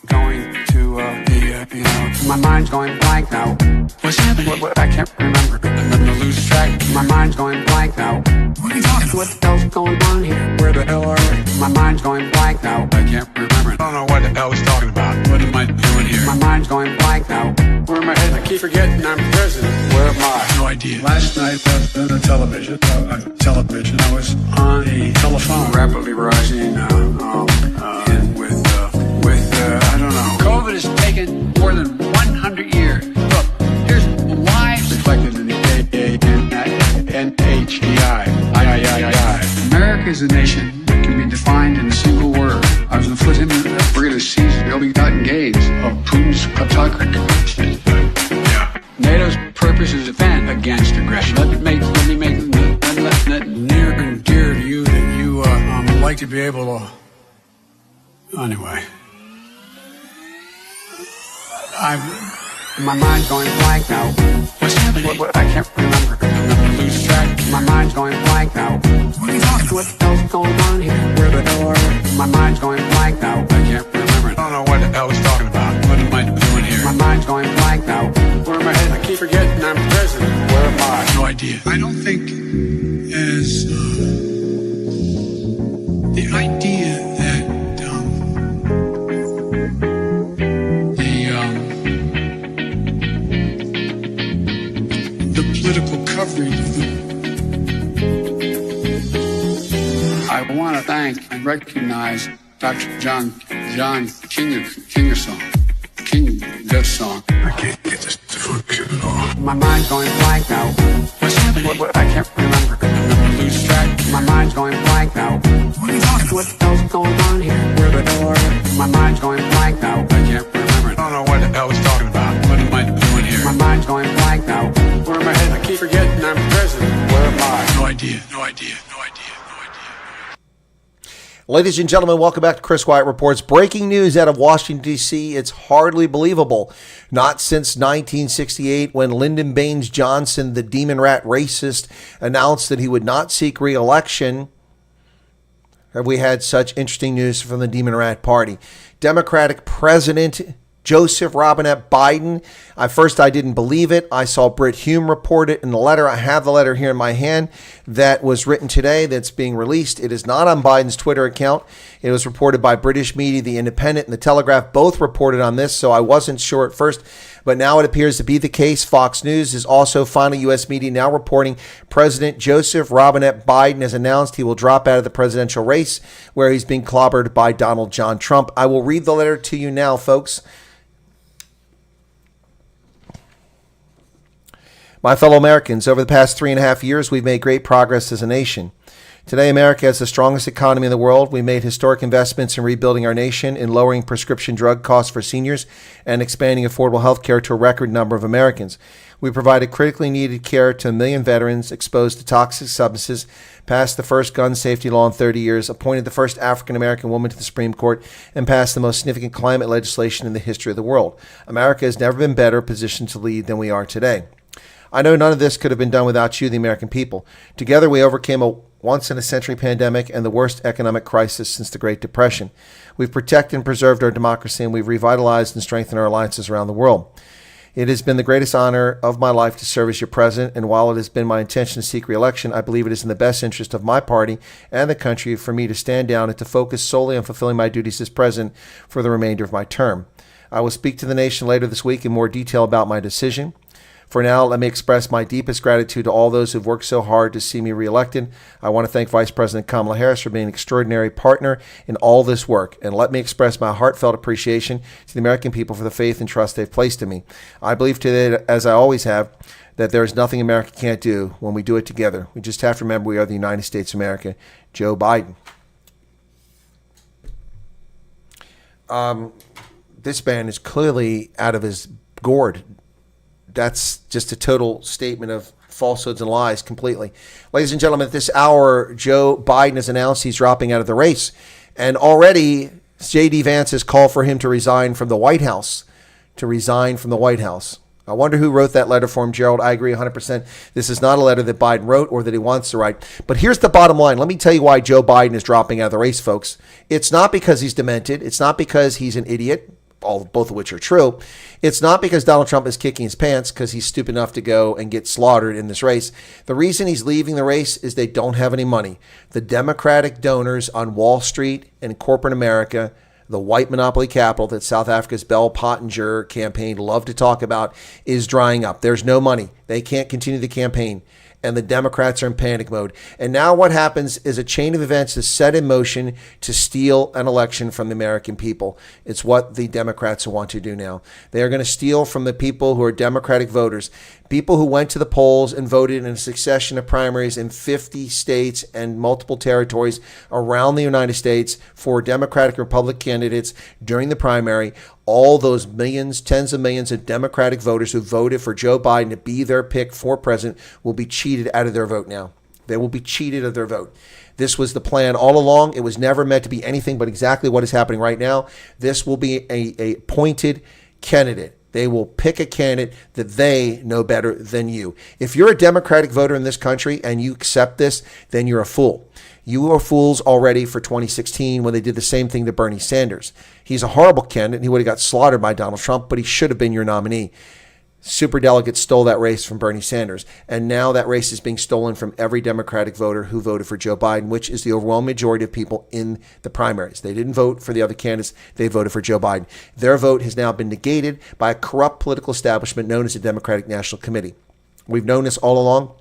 Going to my mind's going blank now. What's happening? What, I can't remember. I'm gonna lose track. My mind's going blank now. What are you talking about? What the hell's going on here? Where the hell are we? My mind's going blank now. I can't remember. I don't know what the hell he's talking about. What am I doing here? My mind's going blank now. Where am I headed? I keep forgetting I'm president. Where am I? No idea. Last night I was on the television. I was on a telephone, rapidly rising, and with I don't know. COVID has taken more than 100 years. Look, here's lives reflected in the NHDI. America is a nation that can be defined in a single word. I was going to put him in the brigade season. He'll be gotten gains of Putin's autocracy. Yeah. NATO's purpose is to defend against aggression. Let me make that near and dear to you that you would like to be able to. Anyway. My mind's going blank now. What's happening? What, I can't remember. I'm gonna lose track. My mind's going blank now. What are you talking about? What the hell's going on here? Where the hell are we? My mind's going blank now. I can't remember. I don't know what the hell he's talking about. What am I doing here? My mind's going blank now. Where am I headed? I keep forgetting I'm president. Where am I? No idea. I don't think as the idea that the political coverage of I want to thank and recognize Dr. John Kingersong. I can't get this to function at all. My mind's going blank now. What's happening? What, I can't remember. I'm gonna lose track. My mind's going blank now. What are you talking about? What the hell's going on here? Where the hell are we? My mind's going blank now. I can't remember. I don't know what the hell he's talking about. What am I doing here? My mind's going blank now. Where am I headed? I keep forgetting I'm president. Where am I? No idea. Ladies and gentlemen, welcome back to Chris Wyatt Reports. Breaking news out of Washington, D.C. It's hardly believable. Not since 1968 when Lyndon Baines Johnson, the demon rat racist, announced that he would not seek re-election have we had such interesting news from the demon rat party. Democratic President Joseph Robinette Biden. At first, I didn't believe it. I saw Brit Hume report it in the letter. I have the letter here in my hand that was written today that's being released. It is not on Biden's Twitter account. It was reported by British media, The Independent and The Telegraph. Both reported on this, so I wasn't sure at first. But now it appears to be the case. Fox News is also finding U.S. media now reporting President Joseph Robinette Biden has announced he will drop out of the presidential race where he's being clobbered by Donald John Trump. I will read the letter to you now, folks. My fellow Americans, over the past 3.5 years, we've made great progress as a nation. Today, America has the strongest economy in the world. We made historic investments in rebuilding our nation, in lowering prescription drug costs for seniors, and expanding affordable health care to a record number of Americans. We provided critically needed care to 1 million veterans exposed to toxic substances, passed the first gun safety law in 30 years, appointed the first African-American woman to the Supreme Court, and passed the most significant climate legislation in the history of the world. America has never been better positioned to lead than we are today. I know none of this could have been done without you, the American people. Together, we overcame a once-in-a-century pandemic and the worst economic crisis since the Great Depression. We've protected and preserved our democracy, and we've revitalized and strengthened our alliances around the world. It has been the greatest honor of my life to serve as your president, and while it has been my intention to seek re-election, I believe it is in the best interest of my party and the country for me to stand down and to focus solely on fulfilling my duties as president for the remainder of my term. I will speak to the nation later this week in more detail about my decision. For now, let me express my deepest gratitude to all those who've worked so hard to see me reelected. I want to thank Vice President Kamala Harris for being an extraordinary partner in all this work. And let me express my heartfelt appreciation to the American people for the faith and trust they've placed in me. I believe today, as I always have, that there is nothing America can't do when we do it together. We just have to remember we are the United States of America. Joe Biden. This man is clearly out of his gourd. That's just a total statement of falsehoods and lies completely. Ladies and gentlemen, at this hour, Joe Biden has announced he's dropping out of the race. And already, J.D. Vance has called for him to resign from the White House. I wonder who wrote that letter for him, Gerald. I agree 100%. This is not a letter that Biden wrote or that he wants to write. But here's the bottom line. Let me tell you why Joe Biden is dropping out of the race, folks. It's not because he's demented. It's not because he's an idiot, both of which are true. It's not because Donald Trump is kicking his pants because he's stupid enough to go and get slaughtered in this race. The reason he's leaving the race is they don't have any money. The Democratic donors on Wall Street and corporate America, the white monopoly capital that South Africa's Bell Pottinger campaign loved to talk about, is drying up. There's no money. They can't continue the campaign. And the Democrats are in panic mode. And now what happens is a chain of events is set in motion to steal an election from the American people. It's what the Democrats want to do now. They are going to steal from the people who are Democratic voters, people who went to the polls and voted in a succession of primaries in 50 states and multiple territories around the United States for Democratic and Republican candidates during the primary. All those millions, tens of millions of Democratic voters who voted for Joe Biden to be their pick for president will be cheated out of their vote now. They will be cheated of their vote. This was the plan all along. It was never meant to be anything but exactly what is happening right now. This will be a appointed candidate. They will pick a candidate that they know better than you. If you're a Democratic voter in this country and you accept this, then you're a fool. You were fools already for 2016 when they did the same thing to Bernie Sanders. He's a horrible candidate. He would have got slaughtered by Donald Trump, but he should have been your nominee. Superdelegates stole that race from Bernie Sanders. And now that race is being stolen from every Democratic voter who voted for Joe Biden, which is the overwhelming majority of people in the primaries. They didn't vote for the other candidates. They voted for Joe Biden. Their vote has now been negated by a corrupt political establishment known as the Democratic National Committee. We've known this all along.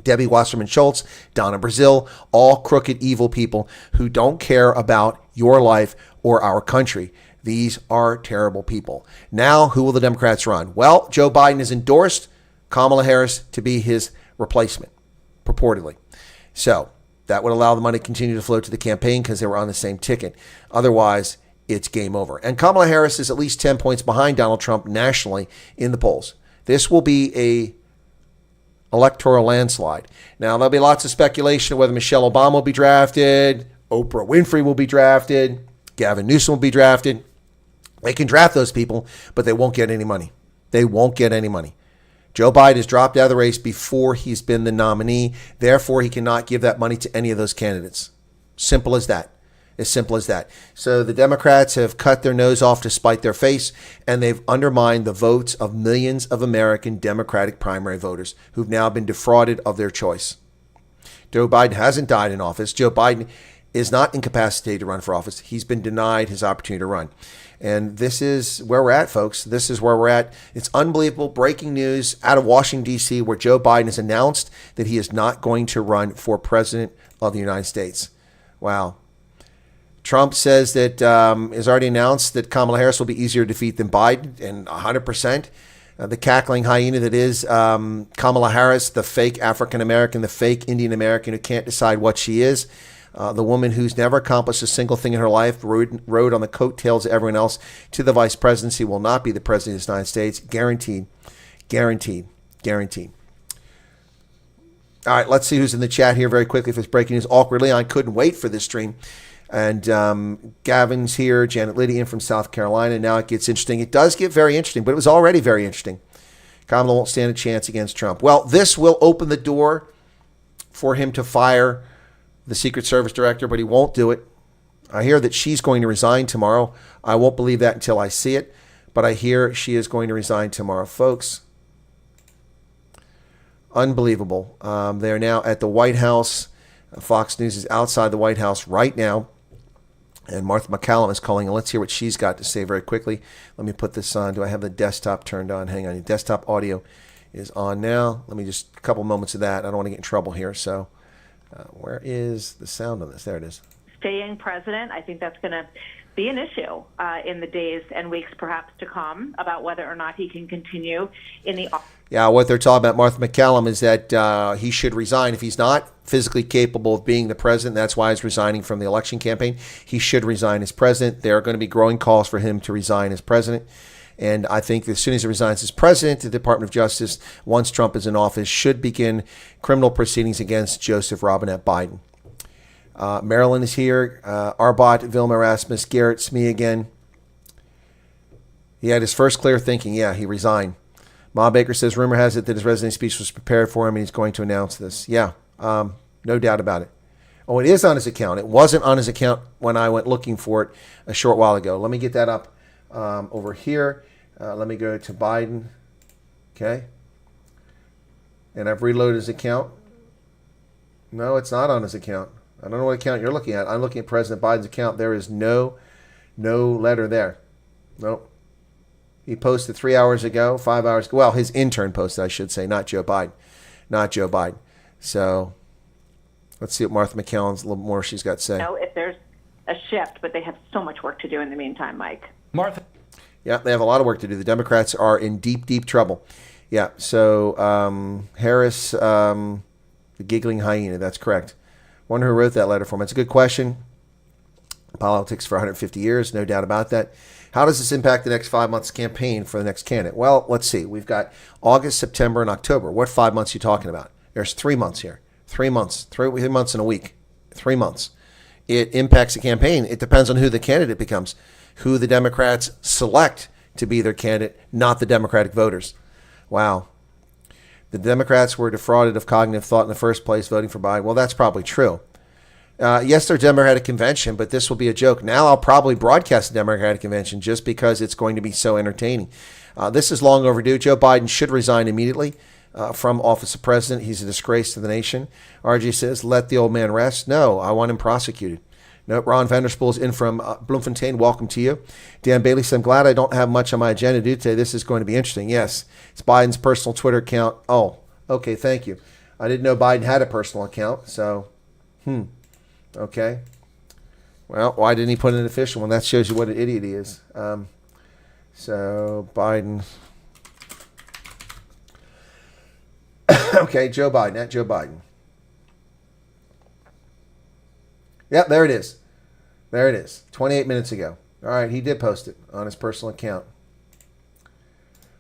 Debbie Wasserman Schultz, Donna Brazile, all crooked, evil people who don't care about your life or our country. These are terrible people. Now, who will the Democrats run? Well, Joe Biden has endorsed Kamala Harris to be his replacement, purportedly. So that would allow the money to continue to flow to the campaign because they were on the same ticket. Otherwise, it's game over. And Kamala Harris is at least 10 points behind Donald Trump nationally in the polls. This will be a electoral landslide. Now, there'll be lots of speculation of whether Michelle Obama will be drafted, Oprah Winfrey will be drafted, Gavin Newsom will be drafted. They can draft those people, but they won't get any money. They won't get any money. Joe Biden has dropped out of the race before he's been the nominee. Therefore, he cannot give that money to any of those candidates. Simple as that. As simple as that. So the Democrats have cut their nose off to spite their face, and they've undermined the votes of millions of American Democratic primary voters who've now been defrauded of their choice. Joe Biden hasn't died in office. Joe Biden is not incapacitated to run for office. He's been denied his opportunity to run. And this is where we're at, folks. This is where we're at. It's unbelievable. Breaking news out of Washington, D.C., where Joe Biden has announced that he is not going to run for president of the United States. Wow. Trump says that has already announced that Kamala Harris will be easier to defeat than Biden, and 100%. The cackling hyena that is Kamala Harris, the fake African-American, the fake Indian-American who can't decide what she is, the woman who's never accomplished a single thing in her life, rode on the coattails of everyone else to the vice presidency, will not be the president of the United States. Guaranteed. Guaranteed. Guaranteed. All right, let's see who's in the chat here very quickly for this breaking news. Awkwardly, I couldn't wait for this stream. And Gavin's here, Janet Lydian from South Carolina. Now it gets interesting. It does get very interesting, but it was already very interesting. Kamala won't stand a chance against Trump. Well, this will open the door for him to fire the Secret Service director, but he won't do it. I hear that she's going to resign tomorrow. I won't believe that until I see it, but I hear she is going to resign tomorrow. Folks, unbelievable. They are now at the White House. Fox News is outside the White House right now. And Martha McCallum is calling, and let's hear what she's got to say very quickly. Let me put this on. Do I have the desktop turned on? Hang on. The desktop audio is on now. Let me just a couple moments of that. I don't want to get in trouble here. So where is the sound on this? There it is. Staying president, I think that's going to be an issue in the days and weeks perhaps to come about whether or not he can continue in the office. Yeah, what they're talking about, Martha McCallum, is that he should resign. If he's not physically capable of being the president, that's why he's resigning from the election campaign. He should resign as president. There are going to be growing calls for him to resign as president. And I think as soon as he resigns as president, the Department of Justice, once Trump is in office, should begin criminal proceedings against Joseph Robinette Biden. Marilyn is here. Arbot, Vilma Erasmus, Garrett, Smee again. He had his first clear thinking. Yeah, he resigned. Ma Baker says, rumor has it that his resignation speech was prepared for him and he's going to announce this. Yeah, no doubt about it. Oh, it is on his account. It wasn't on his account when I went looking for it a short while ago. Let me get that up over here. Let me go to Biden. Okay. And I've reloaded his account. No, it's not on his account. I don't know what account you're looking at. I'm looking at President Biden's account. There is no letter there. Nope. He posted 3 hours ago, 5 hours ago. Well, his intern posted, I should say, not Joe Biden. Not Joe Biden. So let's see what Martha McCallum's a little more she's got to say. No, if there's a shift, but they have so much work to do in the meantime, Mike. Martha. Yeah, they have a lot of work to do. The Democrats are in deep, deep trouble. Yeah, so Harris, the giggling hyena, that's correct. Wonder who wrote that letter for him. It's a good question. Politics for 150 years, no doubt about that. How does this impact the next 5 months campaign for the next candidate? Well, let's see. We've got August, September, and October. What 5 months are you talking about? There's 3 months here. 3 months. 3 months and a week. 3 months. It impacts the campaign. It depends on who the candidate becomes, who the Democrats select to be their candidate, not the Democratic voters. Wow. The Democrats were defrauded of cognitive thought in the first place, voting for Biden. Well, that's probably true. Yes, their Democratic convention, but this will be a joke. Now I'll probably broadcast the Democratic convention just because it's going to be so entertaining. This is long overdue. Joe Biden should resign immediately from office of president. He's a disgrace to the nation. RG says, let the old man rest. No, I want him prosecuted. Nope, Ron Vanderspool is in from Bloemfontein. Welcome to you. Dan Bailey says, I'm glad I don't have much on my agenda to do today. This is going to be interesting. Yes, it's Biden's personal Twitter account. Oh, okay, thank you. I didn't know Biden had a personal account, so, okay. Well, why didn't he put in an official one? That shows you what an idiot he is. So, Biden. Okay, Joe Biden, at Joe Biden. Yep, there it is. There it is. 28 minutes ago. All right, he did post it on his personal account.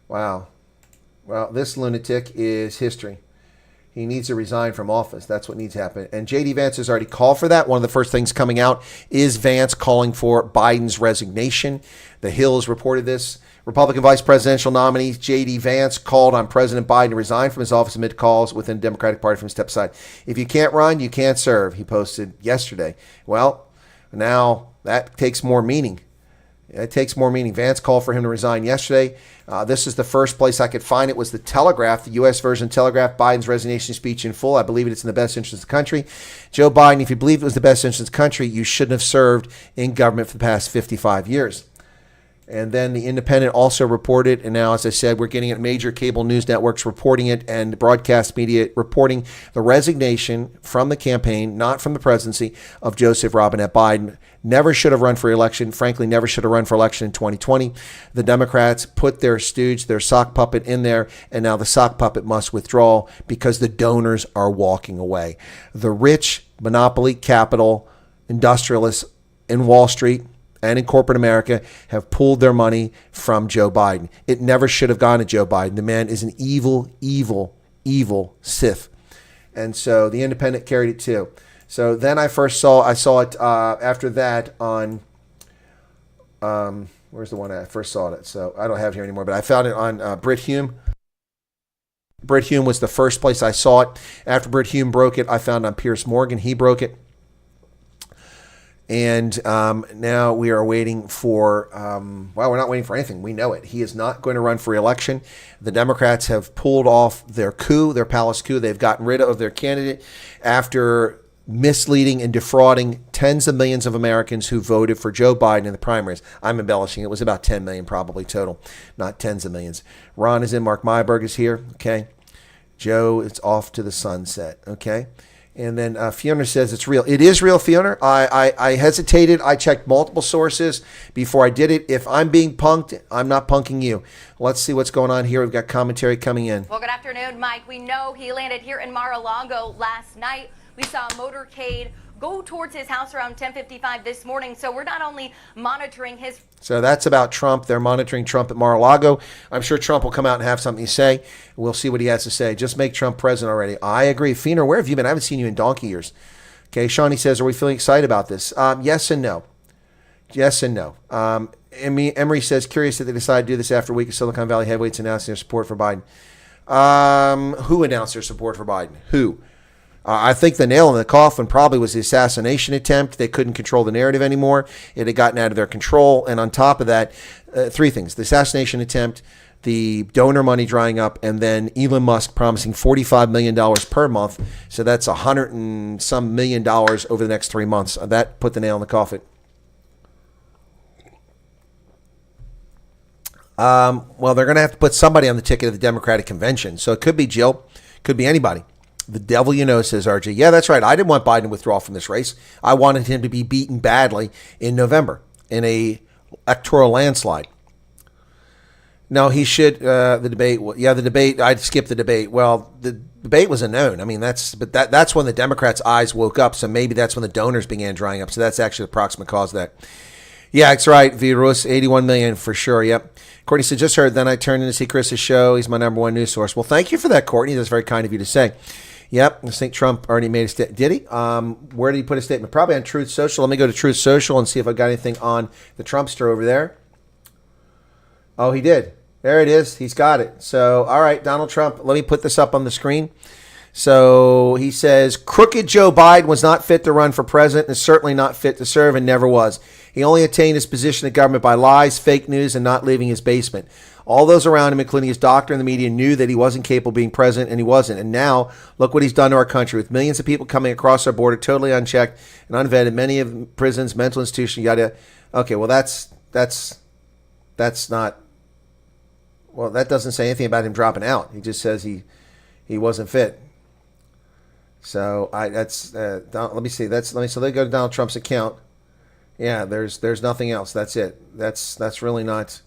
Wow. Well, this lunatic is history. He needs to resign from office. That's what needs to happen. And J.D. Vance has already called for that. One of the first things coming out is Vance calling for Biden's resignation. The Hill has reported this. Republican vice presidential nominee J.D. Vance called on President Biden to resign from his office amid calls within the Democratic Party from his step aside. If you can't run, you can't serve, he posted yesterday. Well, now that takes more meaning. It takes more meaning. Vance called for him to resign yesterday. This is the first place I could find it was the Telegraph, the U.S. version of Telegraph, Biden's resignation speech in full. I believe it's in the best interest of the country. Joe Biden, if you believe it was the best interest of the country, you shouldn't have served in government for the past 55 years. And then the Independent also reported, and now, as I said, we're getting it. Major cable news networks reporting it and broadcast media reporting the resignation from the campaign, not from the presidency, of Joseph Robinette Biden. Never should have run for election. Frankly, never should have run for election in 2020. The Democrats put their stooge, their sock puppet in there, and now the sock puppet must withdraw because the donors are walking away. The rich, monopoly, capital, industrialists in Wall Street and in corporate America have pulled their money from Joe Biden. It never should have gone to Joe Biden. The man is an evil, evil, evil Sith. And so the Independent carried it too. So then I saw it after that on, where's the one I first saw it? So I don't have it here anymore, but I found it on Brit Hume. Brit Hume was the first place I saw it. After Brit Hume broke it, I found it on Piers Morgan. He broke it. And now we are waiting for, we're not waiting for anything. We know it. He is not going to run for re-election. The Democrats have pulled off their coup, their palace coup. They've gotten rid of their candidate after misleading and defrauding tens of millions of Americans who voted for Joe Biden in the primaries. I'm embellishing. It was about 10 million probably total, not tens of millions. Ron is in. Mark Myberg is here. Okay. Joe, it's off to the sunset. Okay. And then Fiona says it's real. It is real, Fiona. I hesitated. I checked multiple sources before I did it. If I'm being punked, I'm not punking you. Let's see what's going on here. We've got commentary coming in. Well, good afternoon, Mike. We know he landed here in Mar-a-Lago last night. We saw a motorcade go towards his house around 10:55 this morning. So we're not only monitoring his... So that's about Trump. They're monitoring Trump at Mar-a-Lago. I'm sure Trump will come out and have something to say. We'll see what he has to say. Just make Trump president already. I agree. Fiener, where have you been? I haven't seen you in donkey years. Okay, Shawnee says, are we feeling excited about this? Yes and no. Yes and no. Emery says, curious that they decided to do this after a week of Silicon Valley heavyweights announcing their support for Biden. Who announced their support for Biden? Who? I think the nail in the coffin probably was the assassination attempt. They couldn't control the narrative anymore. It had gotten out of their control. And on top of that, three things: the assassination attempt, the donor money drying up, and then Elon Musk promising $45 million per month. So that's $100 and some million over the next 3 months. That put the nail in the coffin. Well, they're going to have to put somebody on the ticket of the Democratic convention. So it could be Jill, could be anybody. The devil you know, says RJ. Yeah, that's right. I didn't want Biden to withdraw from this race. I wanted him to be beaten badly in November in a electoral landslide. No, he should. The debate. Yeah, the debate. I'd skip the debate. Well, the debate was a known. I mean, that's when the Democrats' eyes woke up. So maybe that's when the donors began drying up. So that's actually the proximate cause of that. Yeah, that's right. Virus, 81 million for sure. Yep. Courtney said, just heard. Then I turned in to see Chris's show. He's my number one news source. Well, thank you for that, Courtney. That's very kind of you to say. Yep, I think Trump already made a statement. Did he? Where did he put a statement? Probably on Truth Social. Let me go to Truth Social and see if I got anything on the Trumpster over there. Oh, he did. There it is. He's got it. So, all right, Donald Trump. Let me put this up on the screen. So he says, crooked Joe Biden was not fit to run for president and is certainly not fit to serve and never was. He only attained his position in government by lies, fake news, and not leaving his basement. All those around him, including his doctor and the media, knew that he wasn't capable of being president, and he wasn't. And now, look what he's done to our country, with millions of people coming across our border totally unchecked and unvetted, many of prisons, mental institutions, yada. Okay, well, that's not. Well, that doesn't say anything about him dropping out. He just says he wasn't fit. So let me see. So they go to Donald Trump's account. Yeah, there's nothing else. That's it. That's really not.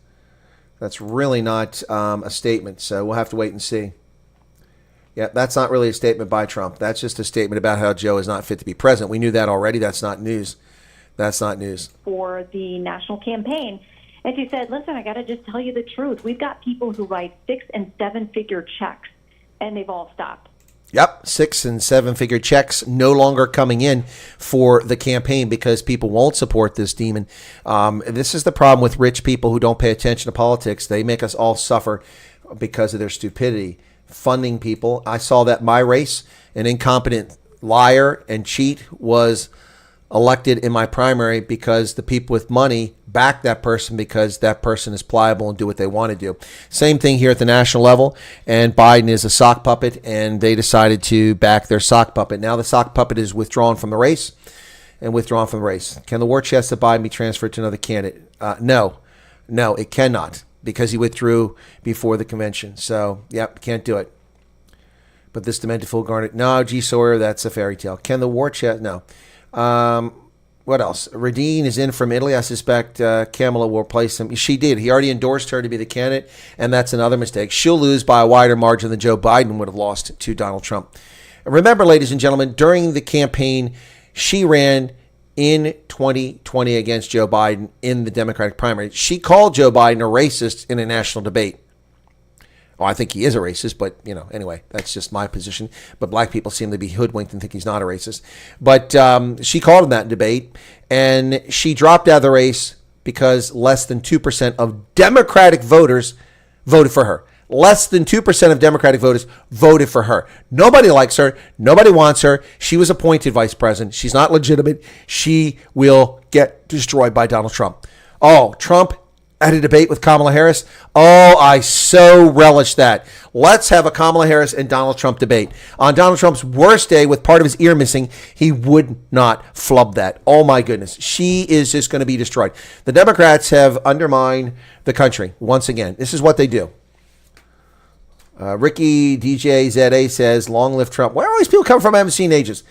That's really not a statement, so we'll have to wait and see. Yeah, that's not really a statement by Trump. That's just a statement about how Joe is not fit to be president. We knew that already. That's not news. That's not news. For the national campaign. And she said, listen, I got to just tell you the truth. We've got people who write 6- and 7-figure checks, and they've all stopped. Yep, 6- and 7-figure checks no longer coming in for the campaign because people won't support this demon. This is the problem with rich people who don't pay attention to politics. They make us all suffer because of their stupidity. Funding people. I saw that my race, an incompetent liar and cheat, was elected in my primary because the people with money back that person because that person is pliable and do what they want to do. Same thing here at the national level, and Biden is a sock puppet, and they decided to back their sock puppet. Now the sock puppet is withdrawn from the race and withdrawn from the race. Can the war chest of Biden be transferred to another candidate? No, it cannot because he withdrew before the convention. So, yep, can't do it. But this demented fool Garnet, no, G. Sawyer, that's a fairy tale. Can the war chest? No. What else? Radine is in from Italy. I suspect Kamala will replace him. She did. He already endorsed her to be the candidate, and that's another mistake. She'll lose by a wider margin than Joe Biden would have lost to Donald Trump. And remember, ladies and gentlemen, during the campaign, she ran in 2020 against Joe Biden in the Democratic primary. She called Joe Biden a racist in a national debate. Oh, I think he is a racist, but, anyway, that's just my position. But black people seem to be hoodwinked and think he's not a racist. But she called him that in debate, and she dropped out of the race because less than 2% of Democratic voters voted for her. Less than 2% of Democratic voters voted for her. Nobody likes her. Nobody wants her. She was appointed vice president. She's not legitimate. She will get destroyed by Donald Trump. Oh, Trump had a debate with Kamala Harris. Oh, I so relish that. Let's have a Kamala Harris and Donald Trump debate. On Donald Trump's worst day with part of his ear missing, he would not flub that. Oh, my goodness. She is just going to be destroyed. The Democrats have undermined the country once again. This is what they do. Ricky DJ ZA says, long live Trump. Where are all these people coming from? I haven't seen ages.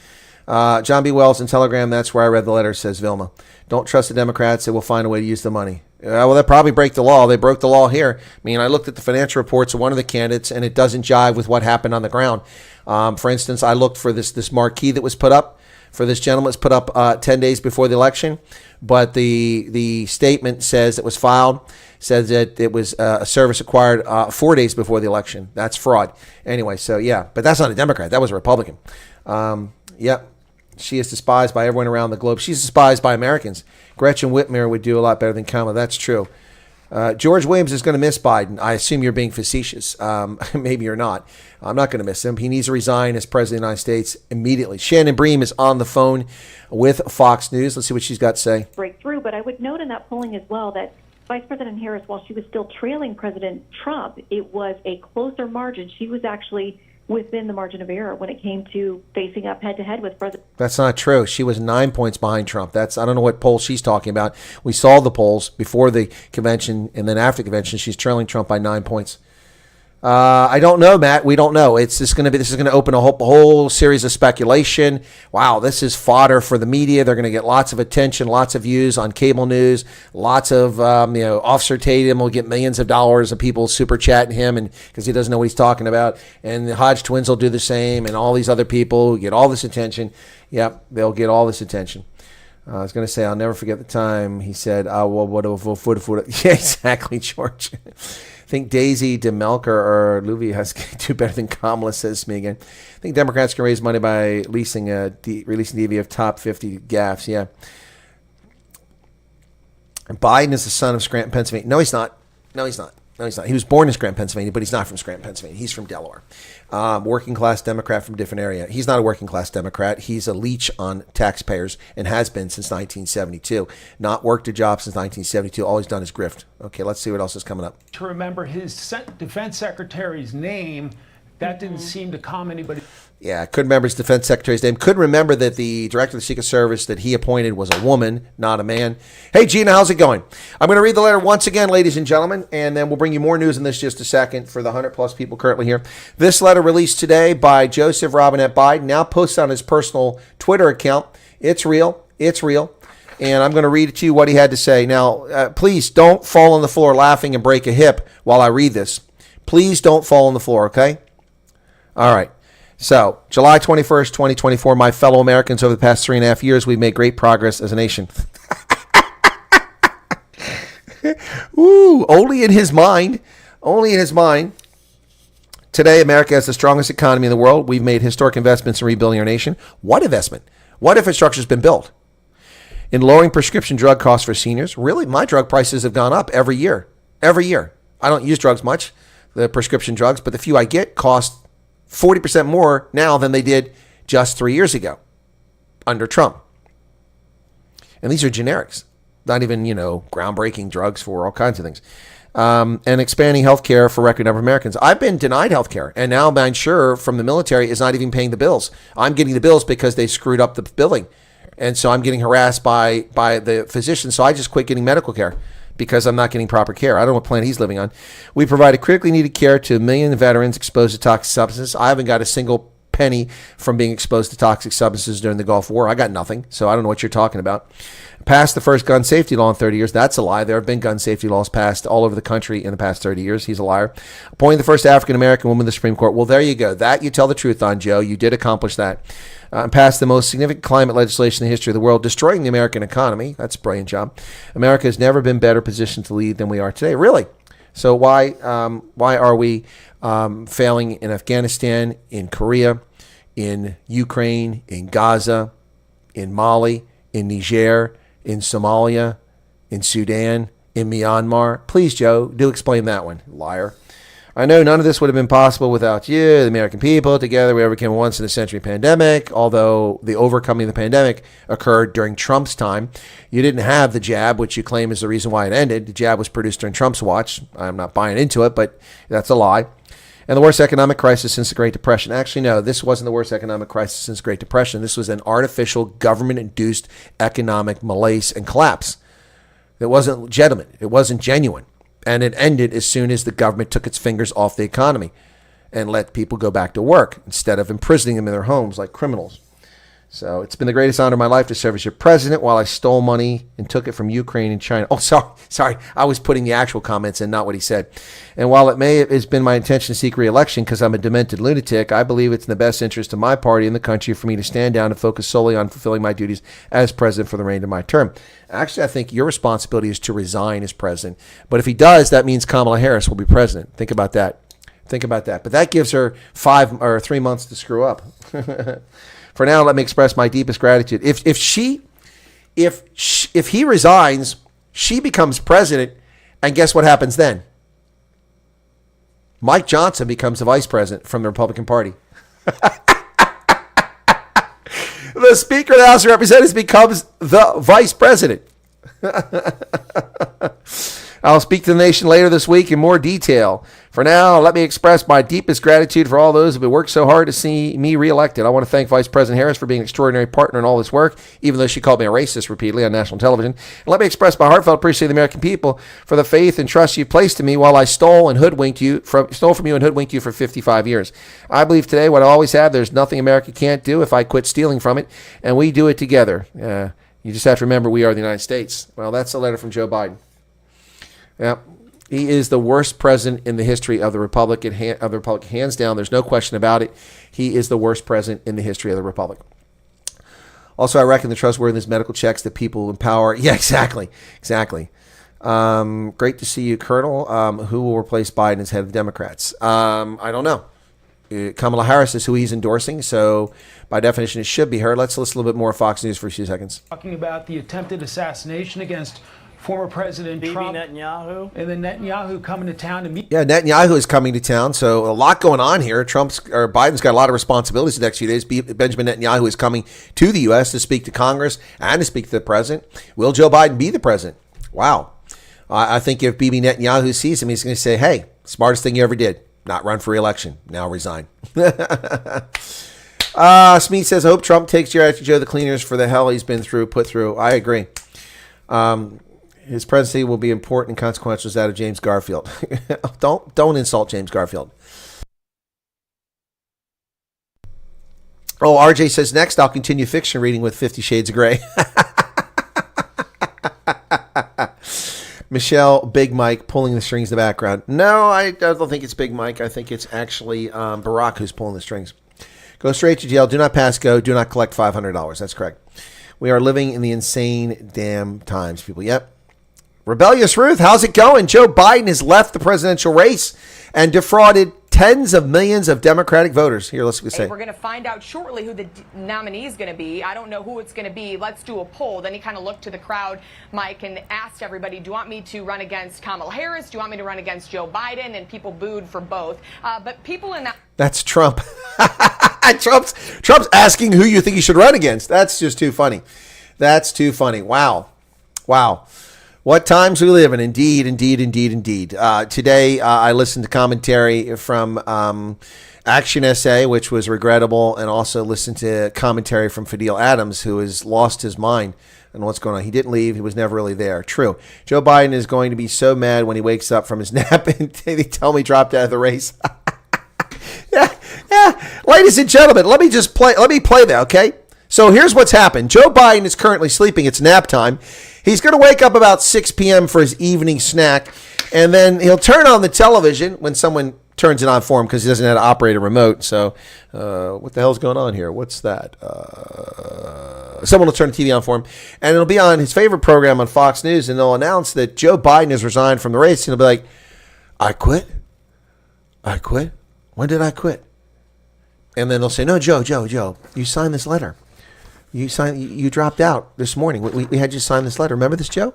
John B. Wells in Telegram, that's where I read the letter, says Vilma. Don't trust the Democrats. They will find a way to use the money. Well, they'll probably break the law. They broke the law here. I mean, I looked at the financial reports of one of the candidates, and it doesn't jive with what happened on the ground. For instance, I looked for this marquee that was put up for this gentleman. It was put up 10 days before the election, but the statement says it was filed, says that it was a service acquired 4 days before the election. That's fraud. Anyway, so yeah, but that's not a Democrat. That was a Republican. Yep. She is despised by everyone around the globe. She's despised by Americans. Gretchen Whitmer would do a lot better than Kamala. That's true. George Williams is going to miss Biden. I assume you're being facetious. Maybe you're not. I'm not going to miss him. He needs to resign as president of the United States immediately. Shannon Bream is on the phone with Fox News. Let's see what she's got to say. Breakthrough, but I would note in that polling as well that Vice President Harris, while she was still trailing President Trump, it was a closer margin. She was actually within the margin of error when it came to facing up head-to-head with President. That's not true. She was 9 points behind Trump. I don't know what poll she's talking about. We saw the polls before the convention, and then after the convention, she's trailing Trump by 9 points. I don't know, Matt. We don't know. This is going to open a whole series of speculation. Wow, this is fodder for the media. They're going to get lots of attention, lots of views on cable news. Lots of Officer Tatum will get millions of dollars of people super chatting him, and because he doesn't know what he's talking about. And the Hodge twins will do the same, and all these other people get all this attention. Yep, they'll get all this attention. I was going to say, I'll never forget the time he said, yeah, exactly, George. I think Daisy DeMelker or Louis has to do better than Kamala, says me again. I think Democrats can raise money by releasing DV of top 50 gaffes. Yeah. And Biden is the son of Scranton, Pennsylvania. No, he's not. He was born in Scranton, Pennsylvania, but he's not from Scranton, Pennsylvania. He's from Delaware. Working class Democrat from a different area. He's not a working class Democrat. He's a leech on taxpayers and has been since 1972. Not worked a job since 1972. All he's done is grift. Okay, let's see what else is coming up. To remember his defense secretary's name, that didn't seem to calm anybody. Yeah, couldn't remember his defense secretary's name. Couldn't remember that the director of the Secret Service that he appointed was a woman, not a man. Hey, Gina, how's it going? I'm going to read the letter once again, ladies and gentlemen, and then we'll bring you more news in this just a second for the 100-plus people currently here. This letter released today by Joseph Robinette Biden, now posted on his personal Twitter account. It's real. It's real. And I'm going to read it to you what he had to say. Now, please don't fall on the floor laughing and break a hip while I read this. Please don't fall on the floor, okay? All right. So, July 21st, 2024, my fellow Americans, over the past 3.5 years, we've made great progress as a nation. Ooh, only in his mind. Only in his mind. Today, America has the strongest economy in the world. We've made historic investments in rebuilding our nation. What investment? What infrastructure has been built? In lowering prescription drug costs for seniors. Really, my drug prices have gone up every year. Every year. I don't use drugs much, the prescription drugs, but the few I get cost 40% more now than they did just 3 years ago under Trump. And these are generics, not even, groundbreaking drugs for all kinds of things. And expanding health care for a record number of Americans. I've been denied health care, and now my insurer from the military is not even paying the bills. I'm getting the bills because they screwed up the billing. And so I'm getting harassed by the physician, so I just quit getting medical care because I'm not getting proper care. I don't know what planet he's living on. We provided critically needed care to 1 million veterans exposed to toxic substances. I haven't got a single penny from being exposed to toxic substances during the Gulf War. I got nothing, so I don't know what you're talking about. Passed the first gun safety law in 30 years. That's a lie. There have been gun safety laws passed all over the country in the past 30 years. He's a liar. Appointing the first African-American woman to the Supreme Court. Well, there you go. That you tell the truth on, Joe. You did accomplish that. Passed the most significant climate legislation in the history of the world, destroying the American economy. That's a brilliant job. America has never been better positioned to lead than we are today. Really? So why are we failing in Afghanistan, in Korea, in Ukraine, in Gaza, in Mali, in Niger, in Somalia, in Sudan, in Myanmar? Please, Joe, do explain that one, liar. I know none of this would have been possible without you, the American people. Together, we overcame a once-in-a-century pandemic, although the overcoming of the pandemic occurred during Trump's time. You didn't have the jab, which you claim is the reason why it ended. The jab was produced during Trump's watch. I'm not buying into it, but that's a lie. And the worst economic crisis since the Great Depression. Actually, no, this wasn't the worst economic crisis since the Great Depression. This was an artificial, government-induced economic malaise and collapse. It wasn't legitimate. It wasn't genuine. And it ended as soon as the government took its fingers off the economy and let people go back to work instead of imprisoning them in their homes like criminals. So it's been the greatest honor of my life to serve as your president while I stole money and took it from Ukraine and China. Oh, sorry. I was putting the actual comments in, not what he said. And while it may have been my intention to seek re-election because I'm a demented lunatic, I believe it's in the best interest of my party and the country for me to stand down and focus solely on fulfilling my duties as president for the remainder of my term. Actually, I think your responsibility is to resign as president. But if he does, that means Kamala Harris will be president. Think about that. But that gives her 5 or 3 months to screw up. For now, let me express my deepest gratitude. If she If he resigns, she becomes president, and guess what happens then? Mike Johnson becomes the vice president from the Republican Party. The Speaker of the House of Representatives becomes the vice president. I'll speak to the nation later this week in more detail. For now, let me express my deepest gratitude for all those who have worked so hard to see me reelected. I want to thank Vice President Harris for being an extraordinary partner in all this work, even though she called me a racist repeatedly on national television. And let me express my heartfelt appreciation to the American people for the faith and trust you placed in me while I stole from you and hoodwinked you for 55 years. I believe today what I always have, there's nothing America can't do if I quit stealing from it, and we do it together. You just have to remember we are the United States. Well, that's a letter from Joe Biden. Yeah, he is the worst president in the history of the Republic. Hands down. There's no question about it. He is the worst president in the history of the Republic. Also, I reckon the trustworthiness medical checks that people in power. Yeah, exactly. Great to see you, Colonel. Who will replace Biden as head of the Democrats? I don't know. Kamala Harris is who he's endorsing, so by definition, it should be her. Let's listen a little bit more Fox News for a few seconds. Talking about the attempted assassination against former President Trump. Netanyahu. And then Netanyahu coming to town to meet. Yeah, Netanyahu is coming to town, so a lot going on here. Biden's got a lot of responsibilities the next few days. Benjamin Netanyahu is coming to the U.S. to speak to Congress and to speak to the president. Will Joe Biden be the president? Wow. I think if Bibi Netanyahu sees him, he's going to say, hey, smartest thing you ever did. Not run for re-election. Now resign. Smeet says, I hope Trump takes your Joe the cleaners for the hell he's been put through. I agree. His presidency will be important and consequential as that of James Garfield. Don't insult James Garfield. Oh, RJ says, next I'll continue fiction reading with 50 Shades of Grey. Michelle, Big Mike, pulling the strings in the background. No, I don't think it's Big Mike. I think it's actually Barack who's pulling the strings. Go straight to jail. Do not pass go. Do not collect $500. That's correct. We are living in the insane damn times, people. Yep. Rebellious Ruth, how's it going? Joe Biden has left the presidential race and defrauded tens of millions of Democratic voters. Here, let's say. We're going to find out shortly who the nominee is going to be. I don't know who it's going to be. Let's do a poll. Then he kind of looked to the crowd, Mike, and asked everybody, do you want me to run against Kamala Harris? Do you want me to run against Joe Biden? And people booed for both. But people in that... That's Trump. Trump's asking who you think he should run against. That's just too funny. That's too funny. Wow. What times we live in. Indeed. Today, I listened to commentary from Action SA, which was regrettable, and also listened to commentary from Fadil Adams, who has lost his mind on what's going on. He didn't leave. He was never really there. True. Joe Biden is going to be so mad when he wakes up from his nap and they tell me he dropped out of the race. Yeah. Ladies and gentlemen, let me play that, okay? So here's what's happened. Joe Biden is currently sleeping. It's nap time. He's going to wake up about 6 p.m. for his evening snack, and then he'll turn on the television when someone turns it on for him because he doesn't know how to operate a remote. So what the hell's going on here? What's that? Someone will turn the TV on for him, and it'll be on his favorite program on Fox News, and they'll announce that Joe Biden has resigned from the race, and he'll be like, I quit? When did I quit? And then they'll say, no, Joe, you signed this letter. You dropped out this morning. We had you sign this letter. Remember this, Joe?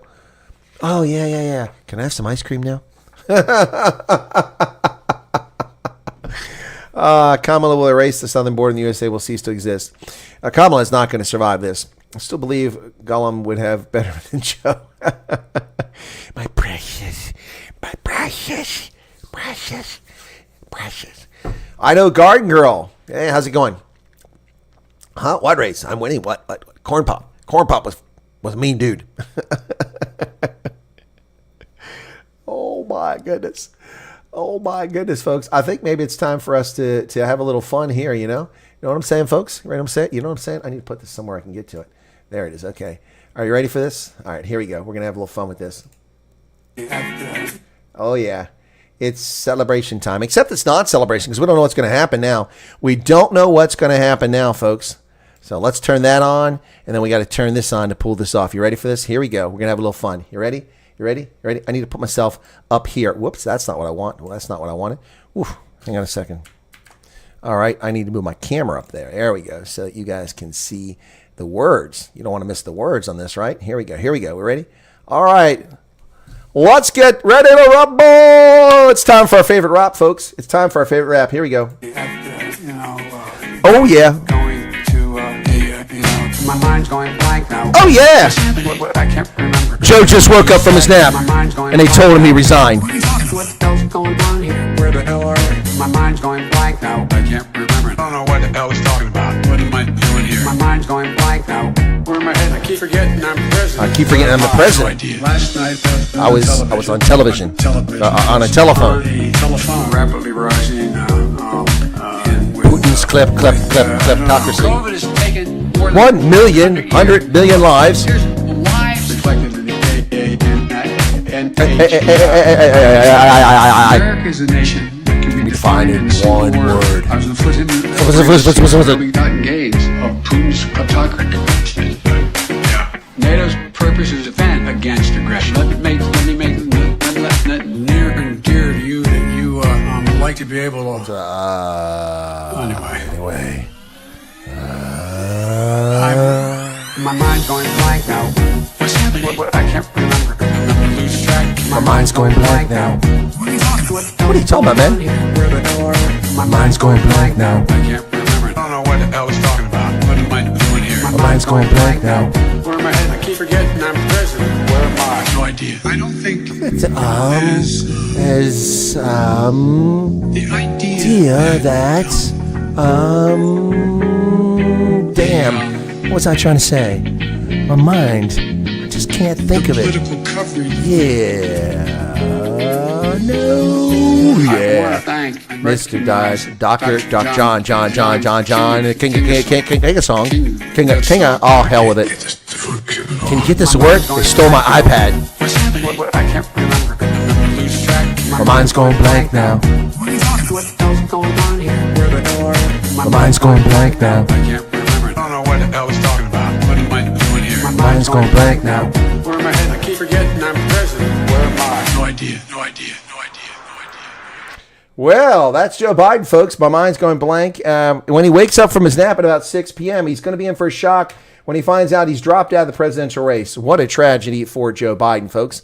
Oh, yeah. Can I have some ice cream now? Kamala will erase the southern border and the USA will cease to exist. Kamala is not going to survive this. I still believe Gollum would have better than Joe. My precious. I know Garden Girl. Hey, how's it going? Huh? What race? I'm winning. What? Corn Pop. Corn Pop was a mean dude. Oh my goodness, folks. I think maybe it's time for us to have a little fun here. You know what I'm saying, folks? Right? You know what I'm saying? I need to put this somewhere I can get to it. There it is. Okay. Are you ready for this? All right. Here we go. We're gonna have a little fun with this. Oh yeah. It's celebration time, except it's not celebration because we don't know what's going to happen now. We don't know what's going to happen now, folks. So let's turn that on, and then we got to turn this on to pull this off. You ready for this? Here we go. We're going to have a little fun. You ready? I need to put myself up here. Whoops, that's not what I want. Well, that's not what I wanted. Oof, hang on a second. All right, I need to move my camera up there. There we go, so you guys can see The words. You don't want to miss the words on this, right? Here we go. We ready? All right. Let's get ready to rumble. It's time for our favorite rap, folks. It's time for our favorite rap. Here we go. Oh, yeah. My mind's going blank now. Oh, yeah. I can't remember. Joe just woke up from his nap, and they told him he resigned. What the hell's going on here? Where the hell are we? My mind's going blank now. I can't remember. I don't know what the hell he's talking about. What am I doing here? My mind's going blank now. Where am I heading? I keep forgetting I'm president. I keep forgetting I'm the president. Last night, I was on television, on a telephone. Rapidly rising. Putin's kleptocracy. COVID is taking 1 million, 100 billion lives. lives reflected in the America is a nation that can be defined in a one single word. I was on foot in What's it? gotten gains of Putin's kleptocracy. NATO's purpose is to defend against aggression. Let me make near and dear to you that you like to be able to. Anyway. My mind's going blank now. What's happening? What I can't remember. I'm losing track. My mind's going blank now. What are you talking about, man? Where the hell are we? My mind's going blank now. I can't remember. I don't know what the hell he's talking about. What am I doing here? My mind's going blank now. Where am I heading? I keep forgetting I'm president. Where am I? No idea. I don't think There's the idea that damn, what was I trying to say? My mind, I just can't think of it. political coverage. Yeah. No. I want to Yeah. thank Mr. Dies, Dr. John, King a song. King of, oh, hell with it. Can you get this to work? They stole my iPad. What's happening? What I can't remember. I'm losing track. My mind's going blank now. What the hell's going on here? Where the hell are we? My mind's going blank now. I can't remember. I don't know what the hell he's talking about. What am I doing here? My mind's going blank now. Where am I heading? I keep forgetting I'm president. Where am I? No idea. Well, that's Joe Biden, folks. My mind's going blank. When he wakes up from his nap at about 6 p.m., he's going to be in for a shock when he finds out he's dropped out of the presidential race. What a tragedy for Joe Biden, folks.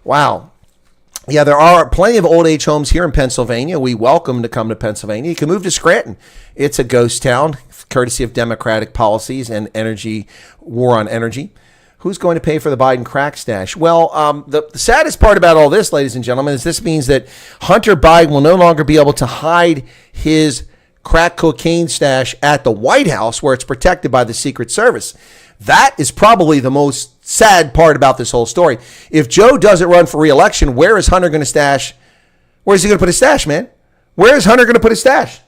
Wow. Yeah, there are plenty of old age homes here in Pennsylvania. We welcome to come to Pennsylvania. You can move to Scranton. It's a ghost town, courtesy of Democratic policies and war on energy. Who's going to pay for the Biden crack stash? Well, the saddest part about all this, ladies and gentlemen, is this means that Hunter Biden will no longer be able to hide his crack cocaine stash at the White House, where it's protected by the Secret Service. That is probably the most sad part about this whole story. If Joe doesn't run for re-election, where is Hunter going to stash? Where's he going to put his stash, man? Where is Hunter going to put his stash?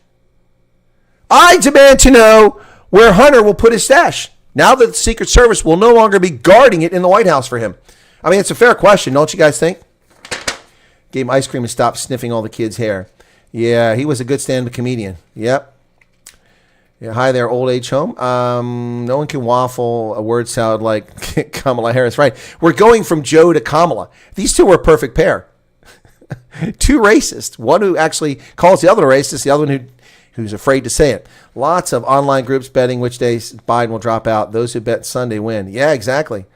I demand to know where Hunter will put his stash. Now that the Secret Service will no longer be guarding it in the White House for him. I mean, it's a fair question, don't you guys think? Gave him ice cream and stopped sniffing all the kids' hair. Yeah, he was a good stand-up comedian. Yep. Yeah, hi there, old age home. No one can waffle a word salad like Kamala Harris. Right. We're going from Joe to Kamala. These two were a perfect pair. Two racists. One who actually calls the other a racist, the other one who's afraid to say it. Lots of online groups betting which day Biden will drop out. Those who bet Sunday win. Yeah, exactly.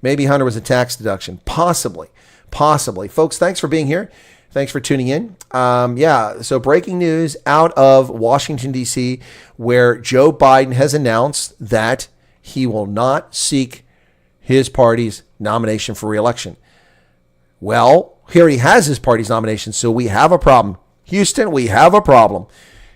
Maybe Hunter was a tax deduction. Possibly. Folks, thanks for being here. Thanks for tuning in. So breaking news out of Washington, D.C., where Joe Biden has announced that he will not seek his party's nomination for re-election. Well, he already has his party's nomination, so we have a problem. Houston, we have a problem.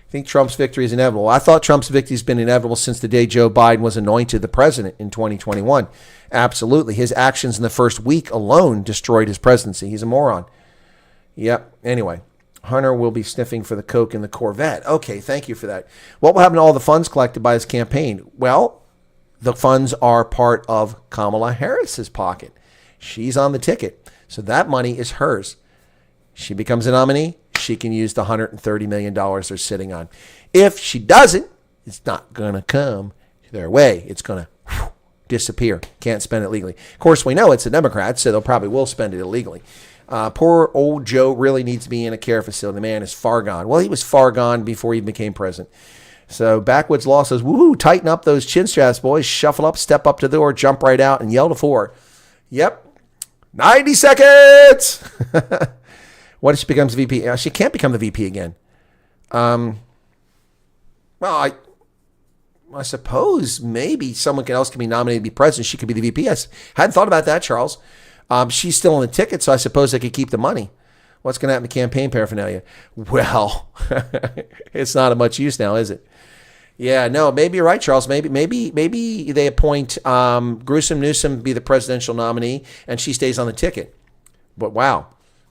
I think Trump's victory is inevitable. I thought Trump's victory has been inevitable since the day Joe Biden was anointed the president in 2021. Absolutely. His actions in the first week alone destroyed his presidency. He's a moron. Yep. Anyway, Hunter will be sniffing for the coke in the Corvette. Okay, thank you for that. What will happen to all the funds collected by his campaign? Well, the funds are part of Kamala Harris's pocket. She's on the ticket. So that money is hers. She becomes a nominee. She can use the $130 million they're sitting on. If she doesn't, it's not going to come their way. It's going to disappear. Can't spend it legally. Of course, we know it's the Democrats, so they'll probably will spend it illegally. Poor old Joe really needs to be in a care facility. The man is far gone. Well, he was far gone before he became president. So Backwoods Law says, woohoo, tighten up those chin straps, boys. Shuffle up, step up to the door, jump right out, and yell to 4. Yep. 90 seconds. What if she becomes VP? She can't become the VP again. Well, I suppose maybe someone else can be nominated to be president. She could be the VP. I hadn't thought about that, Charles. She's still on the ticket, so I suppose they could keep the money. What's going to happen to campaign paraphernalia? Well, it's not of much use now, is it? Yeah, no, maybe you're right, Charles. Maybe they appoint Gruesome Newsom be the presidential nominee, and she stays on the ticket. But wow,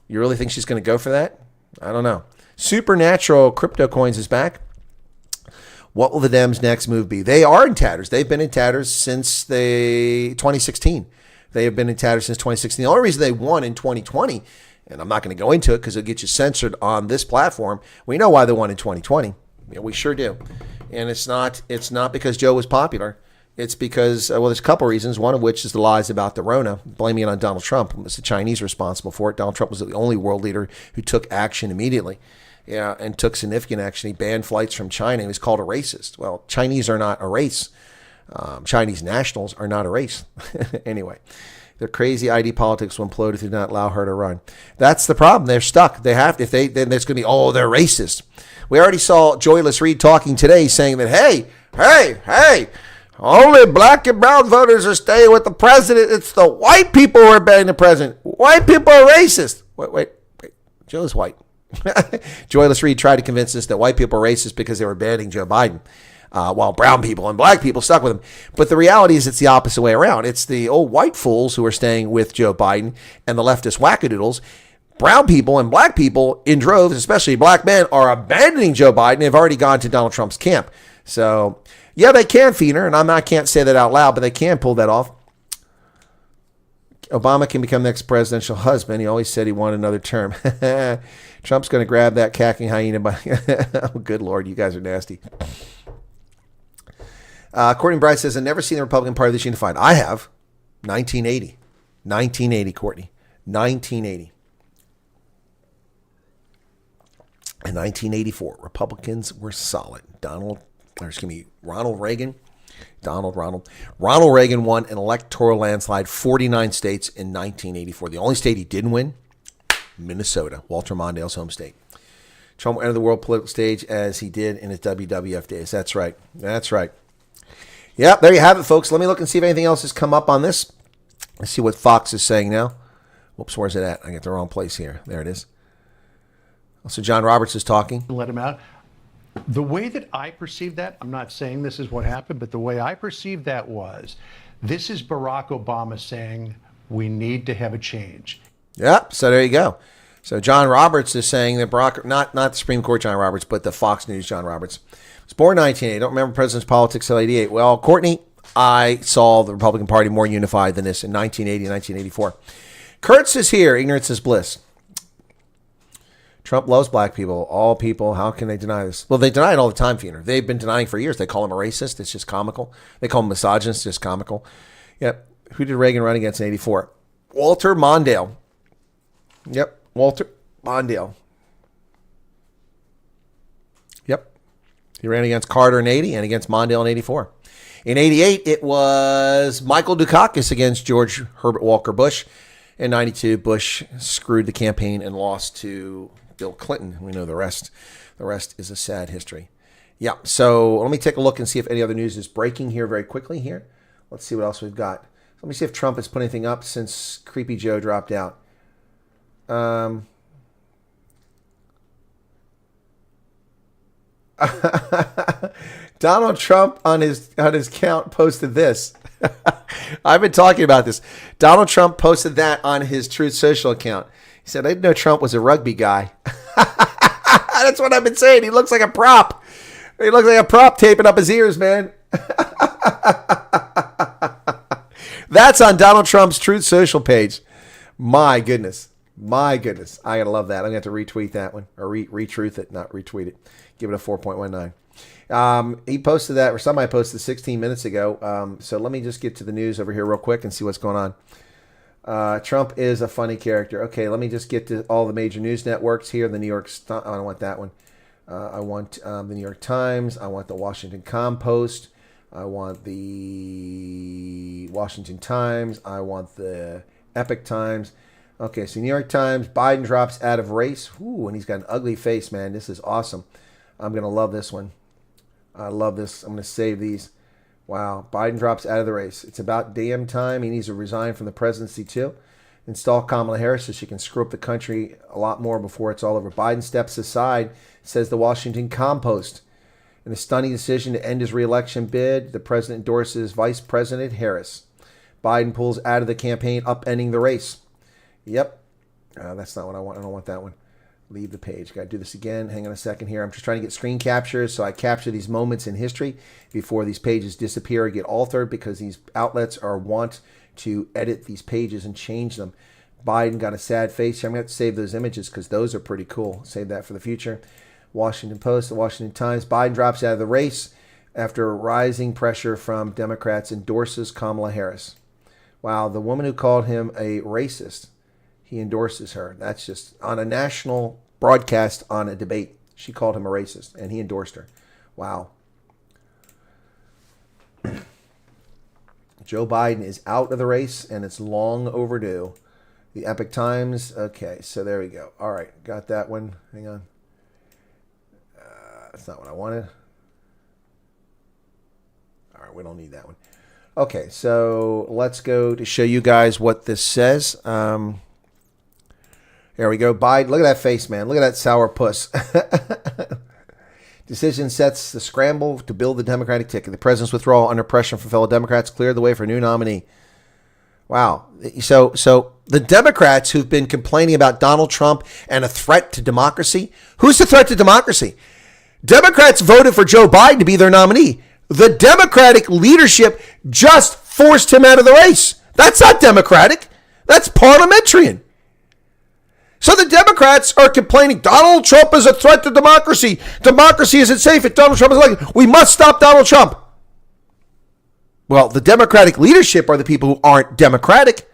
you really think she's going to go for that? I don't know. Supernatural Crypto Coins is back. What will the Dems' next move be? They are in tatters. They've been in tatters since 2016. They have been in tatters since 2016. The only reason they won in 2020, and I'm not going to go into it because it'll get you censored on this platform. We know why they won in 2020. Yeah, we sure do. And it's not because Joe was popular. It's because, well, there's a couple reasons, one of which is the lies about the Rona, blaming it on Donald Trump. It was the Chinese responsible for it. Donald Trump was the only world leader who took action immediately. Yeah, and took significant action. He banned flights from China. He was called a racist. Well, Chinese are not a race. Chinese nationals are not a race. Anyway, their crazy ID politics will implode if they do not allow her to run. That's the problem. They're stuck. They have to. Then there's going to be, oh, they're racist. We already saw Joyless Reed talking today saying that, hey, only black and brown voters are staying with the president. It's the white people who are banning the president. White people are racist. Wait. Joe's white. Joyless Reed tried to convince us that white people are racist because they were banning Joe Biden, while brown people and black people stuck with him. But the reality is it's the opposite way around. It's the old white fools who are staying with Joe Biden and the leftist wackadoodles. Brown people and black people in droves, especially black men, are abandoning Joe Biden. They've already gone to Donald Trump's camp. So, yeah, they can, Feener, and I can't say that out loud, but they can pull that off. Obama can become the next presidential husband. He always said he wanted another term. Trump's going to grab that cacking hyena by... Oh, good Lord, you guys are nasty. Courtney Bright says, I've never seen the Republican Party this unified. I have. 1980. 1980, Courtney. 1980. In 1984, Republicans were solid. Ronald Reagan. Ronald Reagan won an electoral landslide, 49 states in 1984. The only state he didn't win, Minnesota, Walter Mondale's home state. Trump entered the world political stage as he did in his WWF days. That's right. Yeah, there you have it, folks. Let me look and see if anything else has come up on this. Let's see what Fox is saying now. Whoops, where's it at? I got the wrong place here. There it is. So John Roberts is talking. Let him out. The way that I perceive that, I'm not saying this is what happened, but the way I perceived that was, this is Barack Obama saying we need to have a change. Yeah, so there you go. So John Roberts is saying that Barack, not the Supreme Court John Roberts, but the Fox News John Roberts, was born in 1980. I don't remember president's politics till 88. Well, Courtney, I saw the Republican Party more unified than this in 1980 and 1984. Kurtz is here. Ignorance is bliss. Trump loves black people, all people. How can they deny this? Well, they deny it all the time, Feener. They've been denying for years. They call him a racist. It's just comical. They call him misogynist. It's just comical. Yep. Who did Reagan run against in 84? Walter Mondale. Yep. Walter Mondale. Yep. He ran against Carter in 80 and against Mondale in 84. In 88, it was Michael Dukakis against George Herbert Walker Bush. In 92, Bush screwed the campaign and lost to Bill Clinton. We know the rest. The rest is a sad history. Yeah, so let me take a look and see if any other news is breaking here very quickly here. Let's see what else we've got. Let me see if Trump has put anything up since Creepy Joe dropped out. Donald Trump on his account posted this. I've been talking about this. Donald Trump posted that on his Truth Social account. He said, I didn't know Trump was a rugby guy. That's what I've been saying. He looks like a prop. He looks like a prop taping up his ears, man. That's on Donald Trump's Truth Social page. My goodness. I gotta love that. I'm gonna have to retweet that one, or retruth it, not retweet it. Give it a 4.19. He posted that, or somebody posted 16 minutes ago. So let me just get to the news over here real quick and see what's going on. Trump is a funny character. Okay, let me just get to all the major news networks here. The New York, I don't want that one. I want the New York Times. I want the Washington Compost. I want the Washington Times. I want the Epic Times. Okay, so New York Times, Biden drops out of race. Ooh, and he's got an ugly face, man. This is awesome. I'm going to love this one. I love this. I'm going to save these. Wow, Biden drops out of the race. It's about damn time. He needs to resign from the presidency, too. Install Kamala Harris so she can screw up the country a lot more before it's all over. Biden steps aside, says the Washington Compost. In a stunning decision to end his re-election bid, the president endorses Vice President Harris. Biden pulls out of the campaign, upending the race. Yep. That's not what I want. I don't want that one. Leave the page. Got to do this again. Hang on a second here. I'm just trying to get screen captures so I capture these moments in history before these pages disappear or get altered, because these outlets want to edit these pages and change them. Biden got a sad face here. I'm going to have to save those images because those are pretty cool. Save that for the future. Washington Post, the Washington Times. Biden drops out of the race after rising pressure from Democrats, endorses Kamala Harris. Wow, the woman who called him a racist, he endorses her. That's just on a national broadcast on a debate. She called him a racist, and he endorsed her. Wow. Joe Biden is out of the race, and it's long overdue. The Epic Times. Okay, so there we go. All right, got that one. Hang on. That's not what I wanted. All right, we don't need that one. Okay, so let's go to show you guys what this says. Here we go. Biden, look at that face, man. Look at that sour puss. Decision sets the scramble to build the Democratic ticket. The president's withdrawal under pressure from fellow Democrats cleared the way for a new nominee. Wow. So the Democrats who've been complaining about Donald Trump and a threat to democracy, who's the threat to democracy? Democrats voted for Joe Biden to be their nominee. The Democratic leadership just forced him out of the race. That's not democratic. That's parliamentarian. So the Democrats are complaining Donald Trump is a threat to democracy. Democracy isn't safe if Donald Trump is elected. We must stop Donald Trump. Well, the Democratic leadership are the people who aren't democratic.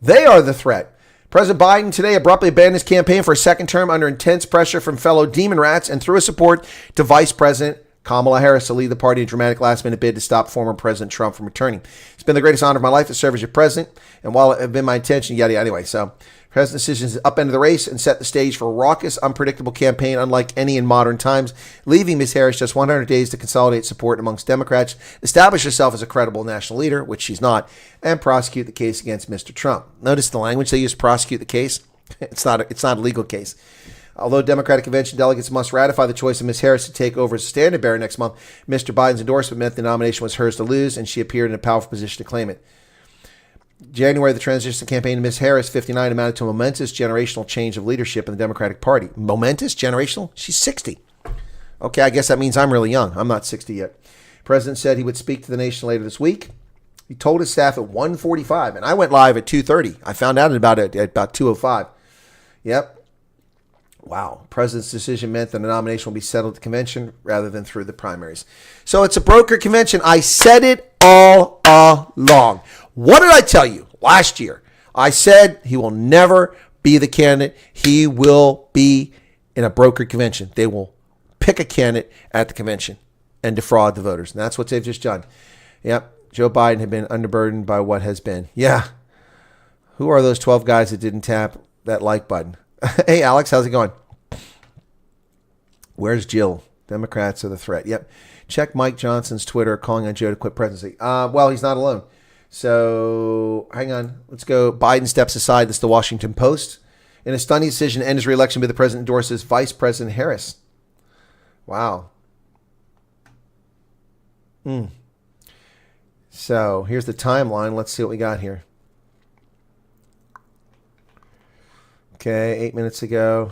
They are the threat. President Biden today abruptly abandoned his campaign for a second term under intense pressure from fellow demon rats and threw his support to Vice President Kamala Harris to lead the party in a dramatic last-minute bid to stop former President Trump from returning. It's been the greatest honor of my life to serve as your president, and while it had been my intention, yada, yada, anyway. So, President's decisions upended the race and set the stage for a raucous, unpredictable campaign unlike any in modern times, leaving Ms. Harris just 100 days to consolidate support amongst Democrats, establish herself as a credible national leader, which she's not, and prosecute the case against Mr. Trump. Notice the language they use, prosecute the case. It's not a legal case. Although Democratic convention delegates must ratify the choice of Ms. Harris to take over as a standard bearer next month, Mr. Biden's endorsement meant the nomination was hers to lose, and she appeared in a powerful position to claim it. January, the transition campaign to Ms. Harris, 59, amounted to a momentous generational change of leadership in the Democratic Party. Momentous? Generational? She's 60. Okay, I guess that means I'm really young. I'm not 60 yet. The president said he would speak to the nation later this week. He told his staff at 1:45, and I went live at 2:30. I found out about it at about 2:05. Yep. Wow. President's decision meant that the nomination will be settled at the convention rather than through the primaries. So it's a broker convention. I said it all along. What did I tell you last year? I said he will never be the candidate. He will be in a broker convention. They will pick a candidate at the convention and defraud the voters. And that's what they've just done. Yep. Joe Biden had been underburdened by what has been. Yeah. Who are those 12 guys that didn't tap that like button? Hey, Alex, how's it going? Where's Jill? Democrats are the threat. Yep. Check Mike Johnson's Twitter calling on Joe to quit presidency. Well, he's not alone. So hang on. Let's go. Biden steps aside. This is the Washington Post. In a stunning decision to end his re-election bid, the president endorses Vice President Harris. Wow. So here's the timeline. Let's see what we got here. Okay, 8 minutes ago.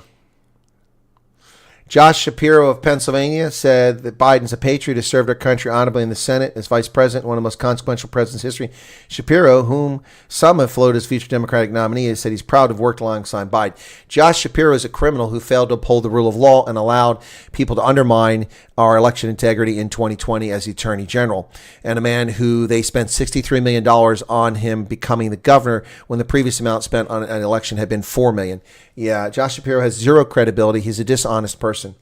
Josh Shapiro of Pennsylvania said that Biden's a patriot who served our country honorably in the Senate as vice president, one of the most consequential presidents in history. Shapiro, whom some have floated as future Democratic nominee, has said he's proud to have worked alongside Biden. Josh Shapiro is a criminal who failed to uphold the rule of law and allowed people to undermine our election integrity in 2020 as the Attorney General, and a man who they spent $63 million on him becoming the governor when the previous amount spent on an election had been $4 million. Yeah, Josh Shapiro has zero credibility. He's a dishonest person.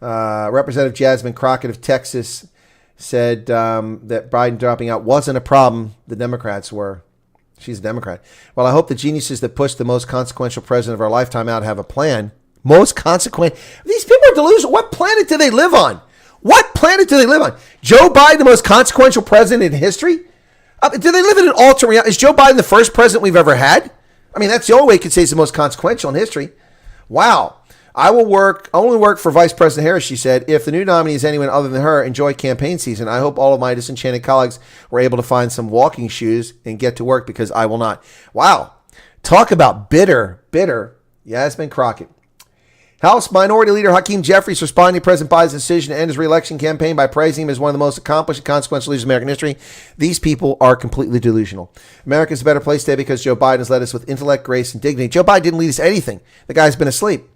Representative Jasmine Crockett of Texas said that Biden dropping out wasn't a problem. The Democrats were. She's a Democrat. Well, I hope the geniuses that pushed the most consequential president of our lifetime out have a plan. Most consequent. These people are delusional. What planet do they live on? What planet do they live on? Joe Biden, the most consequential president in history? Do they live in an alternate reality? Is Joe Biden the first president we've ever had? I mean, that's the only way you could say he's the most consequential in history. Wow. I will only work for Vice President Harris, she said. If the new nominee is anyone other than her, enjoy campaign season. I hope all of my disenchanted colleagues were able to find some walking shoes and get to work because I will not. Wow. Talk about bitter Yasmin Crockett. House Minority Leader Hakeem Jeffries responding to President Biden's decision to end his re-election campaign by praising him as one of the most accomplished and consequential leaders in American history. These people are completely delusional. America is a better place today because Joe Biden has led us with intellect, grace, and dignity. Joe Biden didn't lead us to anything. The guy's been asleep.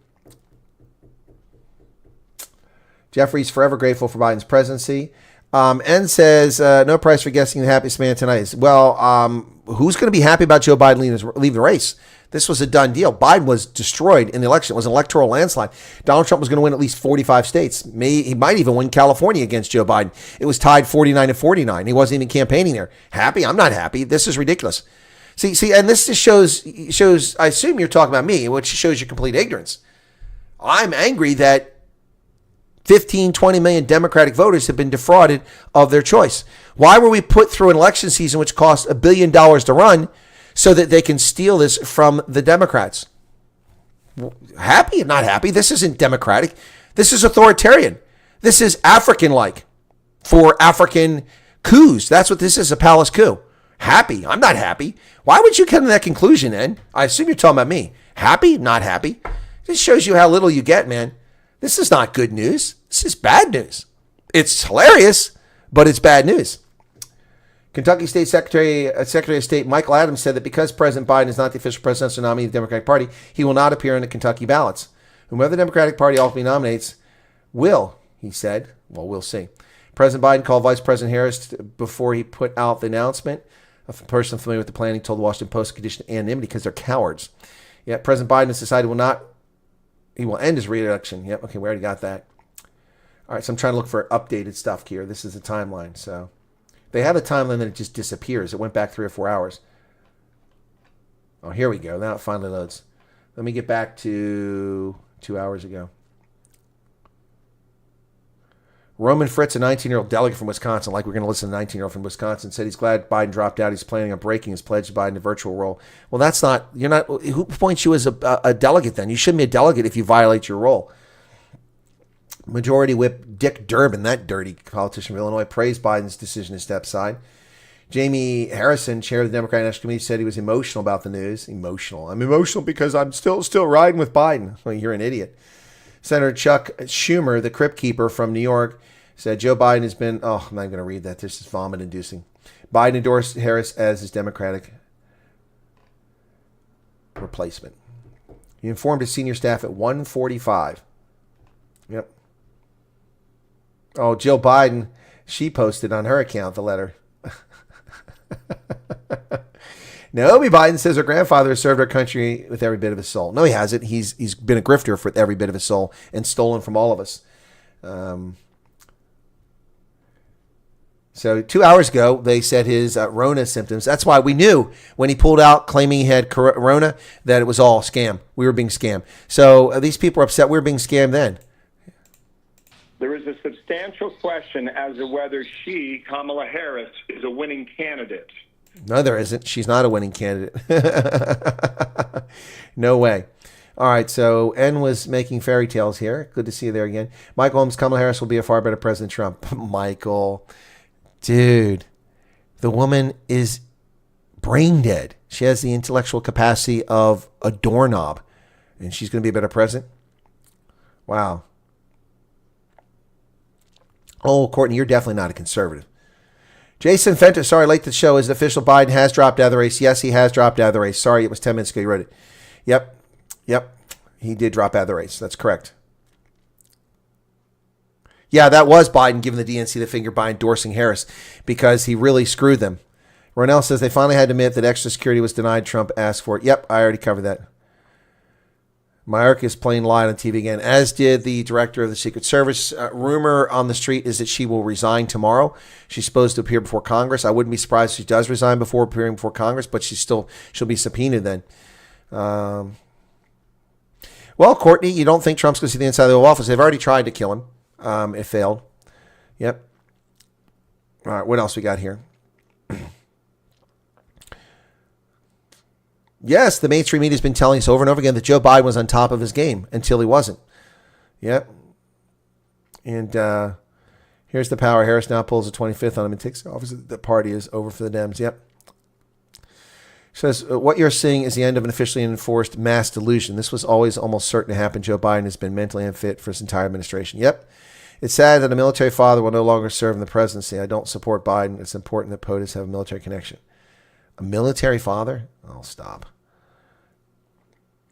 Jeffries forever grateful for Biden's presidency. N says, no price for guessing the happiest man tonight is. Well, who's going to be happy about Joe Biden leaving the race? This was a done deal. Biden was destroyed in the election. It was an electoral landslide. Donald Trump was going to win at least 45 states. He might even win California against Joe Biden. It was tied 49-49. He wasn't even campaigning there. Happy? I'm not happy. This is ridiculous. See, and this just shows, I assume you're talking about me, which shows your complete ignorance. I'm angry that 15, 20 million Democratic voters have been defrauded of their choice. Why were we put through an election season which cost $1 billion to run so that they can steal this from the Democrats? Happy? Not happy. This isn't democratic. This is authoritarian. This is African-like for African coups. That's what this is, a palace coup. Happy? I'm not happy. Why would you come to that conclusion then? I assume you're talking about me. Happy? Not happy. This shows you how little you get, man. This is not good news. This is bad news. It's hilarious, but it's bad news. Kentucky State Secretary of State Michael Adams said that because President Biden is not the official presidential nominee of the Democratic Party, he will not appear in the Kentucky ballots. Whomever the Democratic Party ultimately nominates will, he said. Well, we'll see. President Biden called Vice President Harris before he put out the announcement. A person familiar with the plan, he told the Washington Post condition anonymity because they're cowards. Yet President Biden has decided he will end his re-election. Yep, okay, we already got that. All right, so I'm trying to look for updated stuff here. This is a timeline. So they have a timeline that it just disappears. It went back 3 or 4 hours. Oh, here we go. Now it finally loads. Let me get back to 2 hours ago. Roman Fritz, a 19-year-old delegate from Wisconsin, like we're going to listen to a 19-year-old from Wisconsin, said he's glad Biden dropped out. He's planning on breaking his pledge to Biden in a virtual role. Well, that's not, you're not, who appoints you as a delegate then? You shouldn't be a delegate if you violate your role. Majority Whip Dick Durbin, that dirty politician from Illinois, praised Biden's decision to step aside. Jamie Harrison, chair of the Democratic National Committee, said he was emotional about the news. Emotional. I'm emotional because I'm still riding with Biden. Well, you're an idiot. Senator Chuck Schumer, the crypt keeper from New York, said Joe Biden has been, I'm not going to read that. This is vomit-inducing. Biden endorsed Harris as his Democratic replacement. He informed his senior staff at 1:45. Yep. Oh, Jill Biden, she posted on her account the letter. Naomi Biden says her grandfather has served our country with every bit of his soul. No, he hasn't. He's been a grifter for every bit of his soul and stolen from all of us. So 2 hours ago, they said his Rona symptoms. That's why we knew when he pulled out claiming he had Rona that it was all scam. We were being scammed. So these people are upset we were being scammed then. There is a substantial question as to whether Kamala Harris, is a winning candidate. No, there isn't. She's not a winning candidate. No way. All right, so N was making fairy tales here. Good to see you there again. Michael Holmes, Kamala Harris will be a far better President Trump. Michael, dude, the woman is brain dead. She has the intellectual capacity of a doorknob, and she's going to be a better president? Wow. Oh, Courtney, you're definitely not a conservative. Jason Fenter, sorry, late to the show. Is it official Biden has dropped out of the race? Yes, he has dropped out of the race. Sorry, it was 10 minutes ago you wrote it. Yep. He did drop out of the race. That's correct. Yeah, that was Biden giving the DNC the finger by endorsing Harris because he really screwed them. Ronell says they finally had to admit that extra security was denied. Trump asked for it. Yep, I already covered that. Mayorkas plain lied on TV again, as did the director of the Secret Service. Rumor on the street is that she will resign tomorrow. She's supposed to appear before Congress. I wouldn't be surprised if she does resign before appearing before Congress, but she'll be subpoenaed then. Well, Courtney, you don't think Trump's going to see the inside of the Oval Office? They've already tried to kill him. It failed. Yep. All right, what else we got here? Yes, the mainstream media has been telling us over and over again that Joe Biden was on top of his game until he wasn't. Yep. And here's the power. Harris now pulls the 25th on him and takes office. The party is over for the Dems. Yep. Says, what you're seeing is the end of an officially enforced mass delusion. This was always almost certain to happen. Joe Biden has been mentally unfit for his entire administration. Yep. It's sad that a military father will no longer serve in the presidency. I don't support Biden. It's important that POTUS have a military connection. A military father? Oh, stop.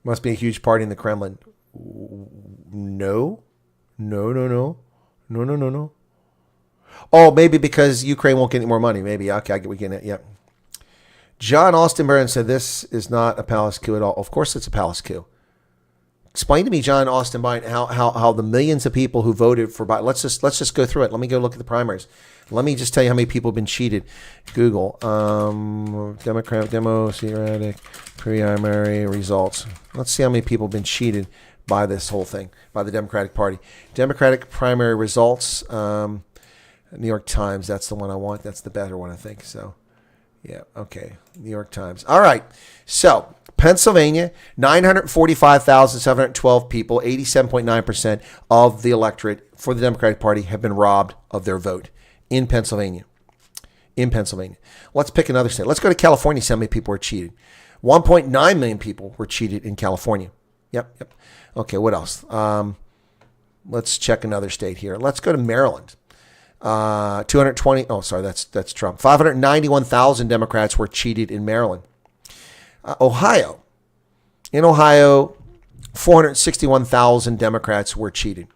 Must be a huge party in the Kremlin. No. Oh, maybe because Ukraine won't get any more money. Maybe. Okay, we get it. Yep. John Austin Burns said this is not a palace coup at all. Of course it's a palace coup. Explain to me, John Austin Biden, how the millions of people who voted for Biden. Let's just go through it. Let me go look at the primaries. Let me just tell you how many people have been cheated. Google Democratic primary results. Let's see how many people have been cheated by this whole thing, by the Democratic Party. Democratic primary results. New York Times. That's the one I want. That's the better one, I think. So, yeah. Okay. New York Times. All right. So, Pennsylvania, 945,712 people, 87.9% of the electorate for the Democratic Party have been robbed of their vote in Pennsylvania. Let's pick another state. Let's go to California. See how many people were cheated. 1.9 million people were cheated in California. Yep. Okay, what else? Let's check another state here. Let's go to Maryland. 220. Oh, sorry, that's Trump. 591,000 Democrats were cheated in Maryland. Ohio. In Ohio, 461,000 Democrats were cheated.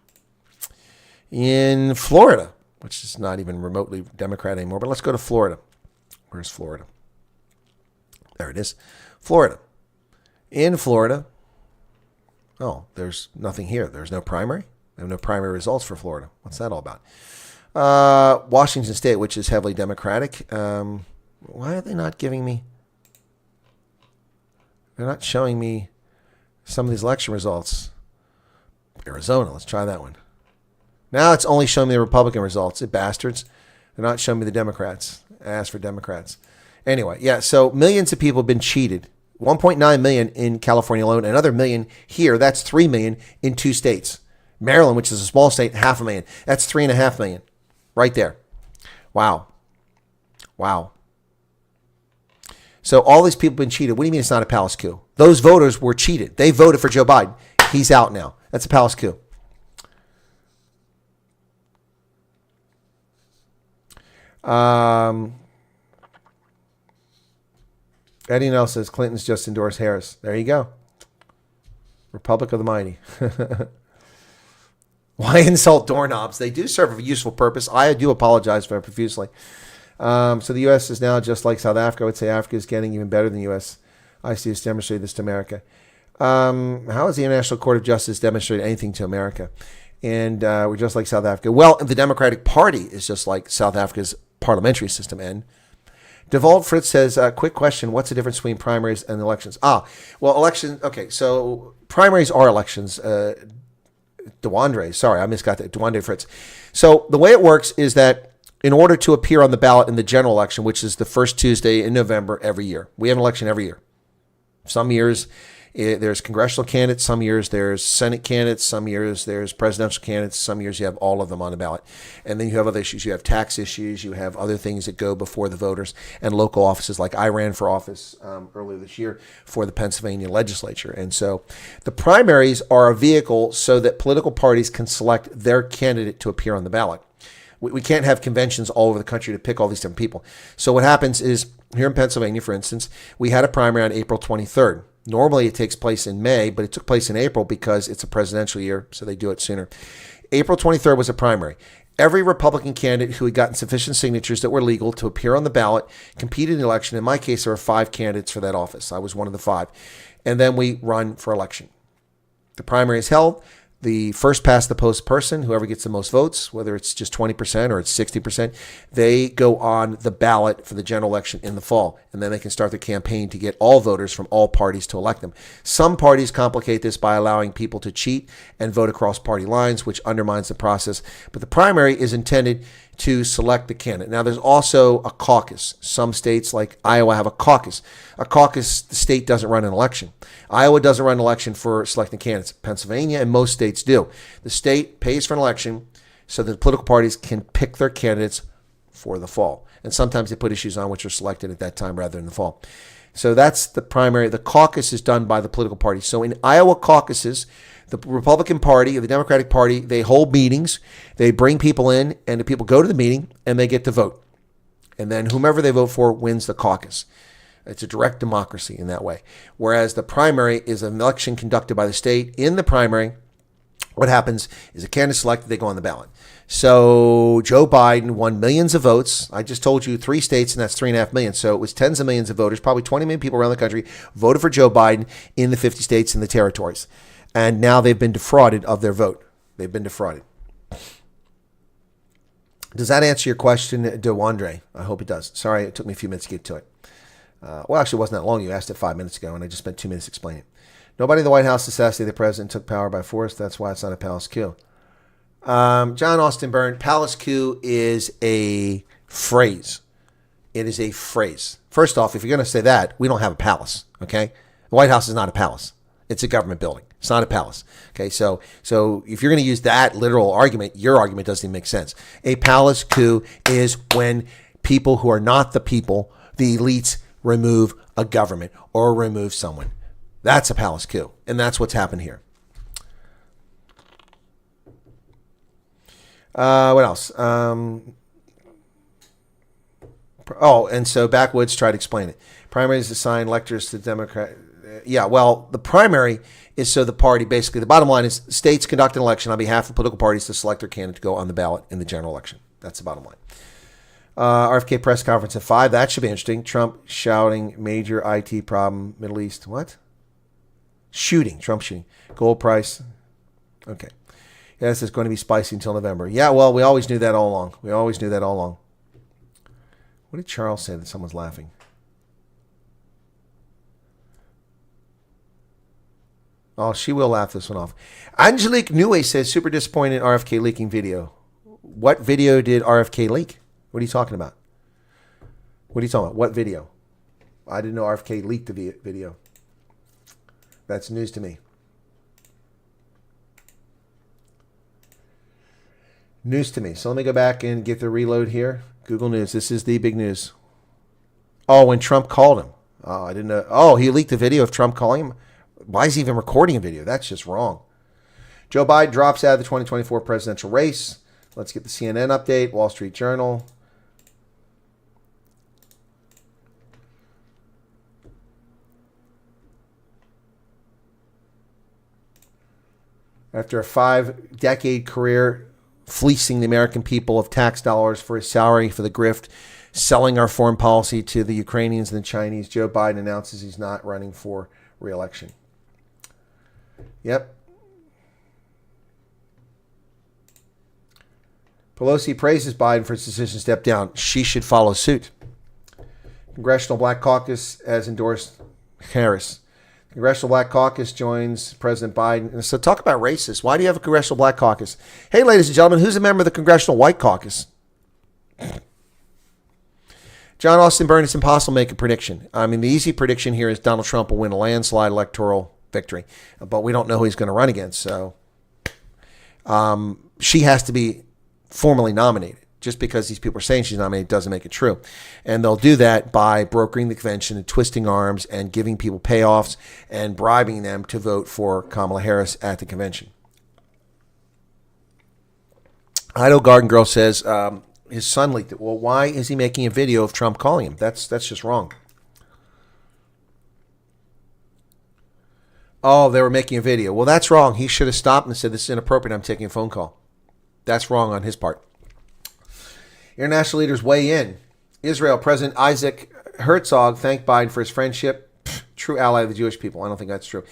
In Florida, which is not even remotely Democrat anymore, but let's go to Florida. Where's Florida? There it is. Florida. In Florida, there's nothing here. There's no primary. There have no primary results for Florida. What's that all about? Washington State, which is heavily Democratic. Why are they not giving me... They're not showing me some of these election results. Arizona, let's try that one. Now it's only showing me the Republican results. It bastards. They're not showing me the Democrats. I asked for Democrats. Anyway, yeah, so millions of people have been cheated. 1.9 million in California alone, another million here. That's 3 million in 2 states. Maryland, which is a small state, 500,000. That's 3.5 million right there. Wow. So all these people have been cheated. What do you mean it's not a palace coup? Those voters were cheated. They voted for Joe Biden. He's out now. That's a palace coup. Eddie Nell says Clinton's just endorsed Harris. There you go. Republic of the Mighty. Why insult doorknobs? They do serve a useful purpose. I do apologize for it profusely. So the U.S. is now just like South Africa. I would say Africa is getting even better than the U.S. I see us demonstrate this to America. How has the International Court of Justice demonstrated anything to America? And we're just like South Africa. Well, the Democratic Party is just like South Africa's parliamentary system. And Devald Fritz says, quick question, what's the difference between primaries and elections? Elections, okay, so primaries are elections. Dewandre, sorry, I misgot that. Dewandre Fritz. So the way it works is that in order to appear on the ballot in the general election, which is the first Tuesday in November every year, we have an election every year. Some years there's congressional candidates, some years there's Senate candidates, some years there's presidential candidates, some years you have all of them on the ballot. And then you have other issues. You have tax issues, you have other things that go before the voters, and local offices. Like I ran for office earlier this year for the Pennsylvania legislature. And so the primaries are a vehicle so that political parties can select their candidate to appear on the ballot. We can't have conventions all over the country to pick all these different people. So what happens is, here in Pennsylvania, for instance, we had a primary on April 23rd. Normally it takes place in May, but it took place in April because it's a presidential year, so they do it sooner. April 23rd was a primary. Every Republican candidate who had gotten sufficient signatures that were legal to appear on the ballot competed in the election. In my case, there were 5 candidates for that office. I was one of the 5. And then we run for election. The primary is held. The first past the post person, whoever gets the most votes, whether it's just 20% or it's 60%, they go on the ballot for the general election in the fall. And then they can start their campaign to get all voters from all parties to elect them. Some parties complicate this by allowing people to cheat and vote across party lines, which undermines the process. But the primary is intended to select the candidate. Now, there's also a caucus. Some states like Iowa have a caucus. A caucus, the state doesn't run an election. Iowa doesn't run an election for selecting candidates. Pennsylvania and most states do. The state pays for an election so that the political parties can pick their candidates for the fall. And sometimes they put issues on which are selected at that time rather than the fall. So that's the primary. The caucus is done by the political parties. So in Iowa caucuses, the Republican Party or the Democratic Party, they hold meetings, they bring people in, and the people go to the meeting, and they get to vote. And then whomever they vote for wins the caucus. It's a direct democracy in that way. Whereas the primary is an election conducted by the state. In the primary, what happens is a candidate selected, they go on the ballot. So Joe Biden won millions of votes. I just told you 3 states, and that's 3.5 million. So it was tens of millions of voters, probably 20 million people around the country voted for Joe Biden in the 50 states and the territories. And now they've been defrauded of their vote. They've been defrauded. Does that answer your question, DeWandre? I hope it does. Sorry, it took me a few minutes to get to it. Well, actually, it wasn't that long. You asked it 5 minutes ago, and I just spent 2 minutes explaining it. Nobody in the White House assassinated the president, took power by force. That's why it's not a palace coup. John Austin Byrne, palace coup is a phrase. It is a phrase. First off, if you're going to say that, we don't have a palace, okay? The White House is not a palace. It's a government building. It's not a palace. Okay, so if you're going to use that literal argument, your argument doesn't even make sense. A palace coup is when people who are not the people, the elites, remove a government or remove someone. That's a palace coup, and that's what's happened here. What else? And so Backwoods tried to explain it. Primaries assign electors to Democrat. Yeah, well, the primary is so the party, basically, the bottom line is states conduct an election on behalf of political parties to select their candidate to go on the ballot in the general election. That's the bottom line. RFK press conference at 5. That should be interesting. Trump shouting major IT problem, Middle East. What? Shooting. Trump shooting. Gold price. Okay. Yes, it's going to be spicy until November. Yeah, well, we always knew that all along. What did Charles say that someone's laughing? Oh, she will laugh this one off. Angelique Newey says, super disappointed in RFK leaking video. What video did RFK leak? What are you talking about? What video? I didn't know RFK leaked the video. That's news to me. News to me. So let me go back and get the reload here. Google News. This is the big news. Oh, when Trump called him. Oh, I didn't know. Oh, he leaked the video of Trump calling him? Why is he even recording a video? That's just wrong. Joe Biden drops out of the 2024 presidential race. Let's get the CNN update. Wall Street Journal. After a 5-decade career fleecing the American people of tax dollars for his salary for the grift, selling our foreign policy to the Ukrainians and the Chinese, Joe Biden announces he's not running for re-election. Yep. Pelosi praises Biden for his decision to step down. She should follow suit. Congressional Black Caucus has endorsed Harris. Congressional Black Caucus joins President Biden. And so talk about racist. Why do you have a Congressional Black Caucus? Hey, ladies and gentlemen, who's a member of the Congressional White Caucus? John Austin Byrne, it's impossible to make a prediction. I mean, the easy prediction here is Donald Trump will win a landslide electoral victory. But we don't know who he's going to run against. So she has to be formally nominated. Just because these people are saying she's nominated doesn't make it true. And they'll do that by brokering the convention and twisting arms and giving people payoffs and bribing them to vote for Kamala Harris at the convention. Idaho Garden Girl says his son leaked it. Well, why is he making a video of Trump calling him? That's just wrong. Oh, they were making a video. Well, that's wrong. He should have stopped and said, this is inappropriate. I'm taking a phone call. That's wrong on his part. International leaders weigh in. Israel, President Isaac Herzog thanked Biden for his friendship. True ally of the Jewish people. I don't think that's true.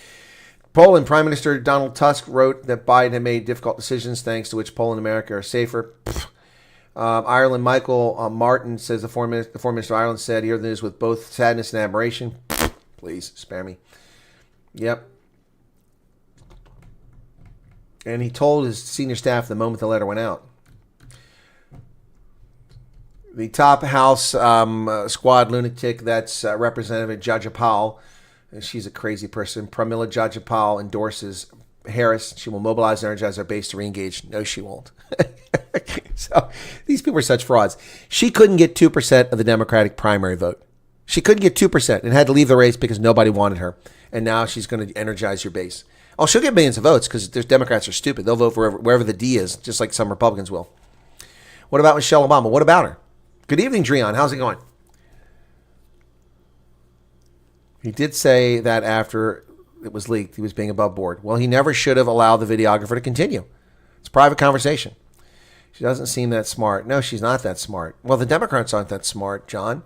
Poland, Prime Minister Donald Tusk wrote that Biden had made difficult decisions, thanks to which Poland and America are safer. Ireland, Michael Martin says the foreign minister of Ireland said, "Hear the news with both sadness and admiration." Please spare me. Yep. And he told his senior staff the moment the letter went out. The top House squad lunatic, that's Representative Jajapal. She's a crazy person. Pramila Jajapal endorses Harris. She will mobilize and energize our base to re-engage. No, she won't. So these people are such frauds. She couldn't get 2% of the Democratic primary vote. She couldn't get 2% and had to leave the race because nobody wanted her. And now she's going to energize your base. Oh, she'll get millions of votes because there's Democrats are stupid. They'll vote for wherever the D is, just like some Republicans will. What about Michelle Obama? What about her? Good evening, Dreon. How's it going? He did say that after it was leaked, he was being above board. Well, he never should have allowed the videographer to continue. It's a private conversation. She doesn't seem that smart. No, she's not that smart. Well, the Democrats aren't that smart, John.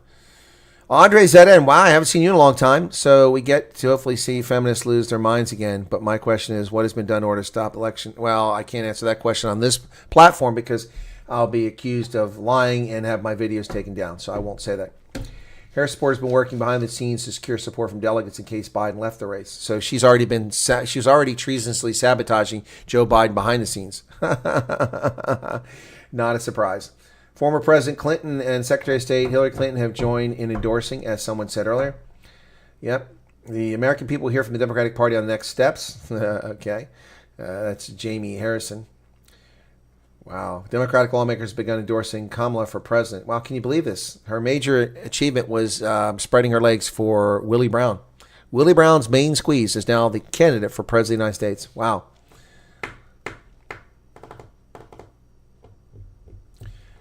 Andre Zedden, wow, I haven't seen you in a long time. So we get to hopefully see feminists lose their minds again. But my question is, what has been done in order to stop election? Well, I can't answer that question on this platform because I'll be accused of lying and have my videos taken down. So I won't say that. Harris supporters have been working behind the scenes to secure support from delegates in case Biden left the race. So she's already treasonously sabotaging Joe Biden behind the scenes. Not a surprise. Former President Clinton and Secretary of State Hillary Clinton have joined in endorsing, as someone said earlier. Yep. The American people hear from the Democratic Party on the next steps. Okay. That's Jamie Harrison. Wow. Democratic lawmakers have begun endorsing Kamala for president. Wow, can you believe this? Her major achievement was spreading her legs for Willie Brown. Willie Brown's main squeeze is now the candidate for president of the United States. Wow.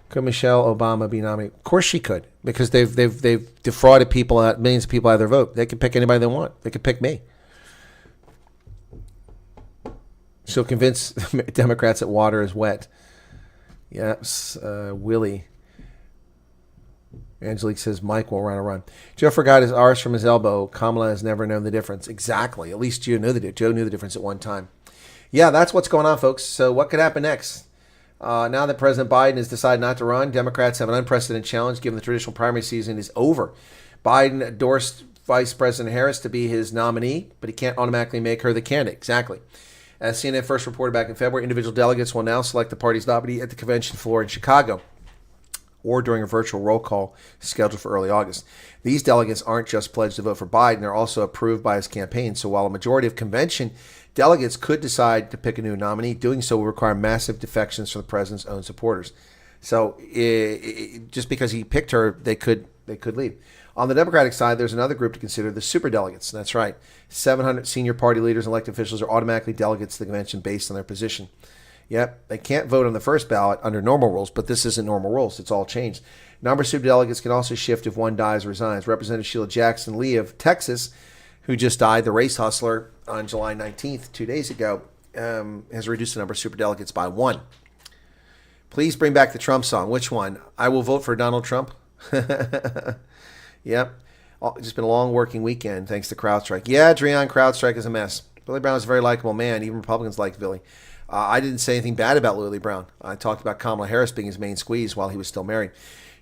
Could Michelle Obama be nominated? Of course she could, because they've defrauded people, millions of people out of their vote. They can pick anybody they want. They could pick me. She'll convince Democrats that water is wet. Yes, Willie. Angelique says Mike will run a run. Joe forgot his R's from his elbow. Kamala has never known the difference. Exactly. At least Joe knew the difference at one time. Yeah, that's what's going on, folks. So what could happen next? Now that President Biden has decided not to run, Democrats have an unprecedented challenge given the traditional primary season is over. Biden endorsed Vice President Harris to be his nominee, but he can't automatically make her the candidate. Exactly. As CNN first reported back in February, individual delegates will now select the party's nominee at the convention floor in Chicago or during a virtual roll call scheduled for early August. These delegates aren't just pledged to vote for Biden, they're also approved by his campaign. So while a majority of convention delegates could decide to pick a new nominee, doing so will require massive defections from the president's own supporters. So just because he picked her, they could leave. On the Democratic side, there's another group to consider, the superdelegates. That's right. 700 senior party leaders and elected officials are automatically delegates to the convention based on their position. Yep, they can't vote on the first ballot under normal rules, but this isn't normal rules. It's all changed. Number of superdelegates can also shift if one dies or resigns. Representative Sheila Jackson Lee of Texas, who just died, the race hustler, on July 19th, 2 days ago, has reduced the number of superdelegates by 1. Please bring back the Trump song. Which one? I will vote for Donald Trump. Yep. It's just been a long working weekend thanks to CrowdStrike. Yeah, Dreon, CrowdStrike is a mess. Willie Brown is a very likable man. Even Republicans like Billy. I didn't say anything bad about Willie Brown. I talked about Kamala Harris being his main squeeze while he was still married.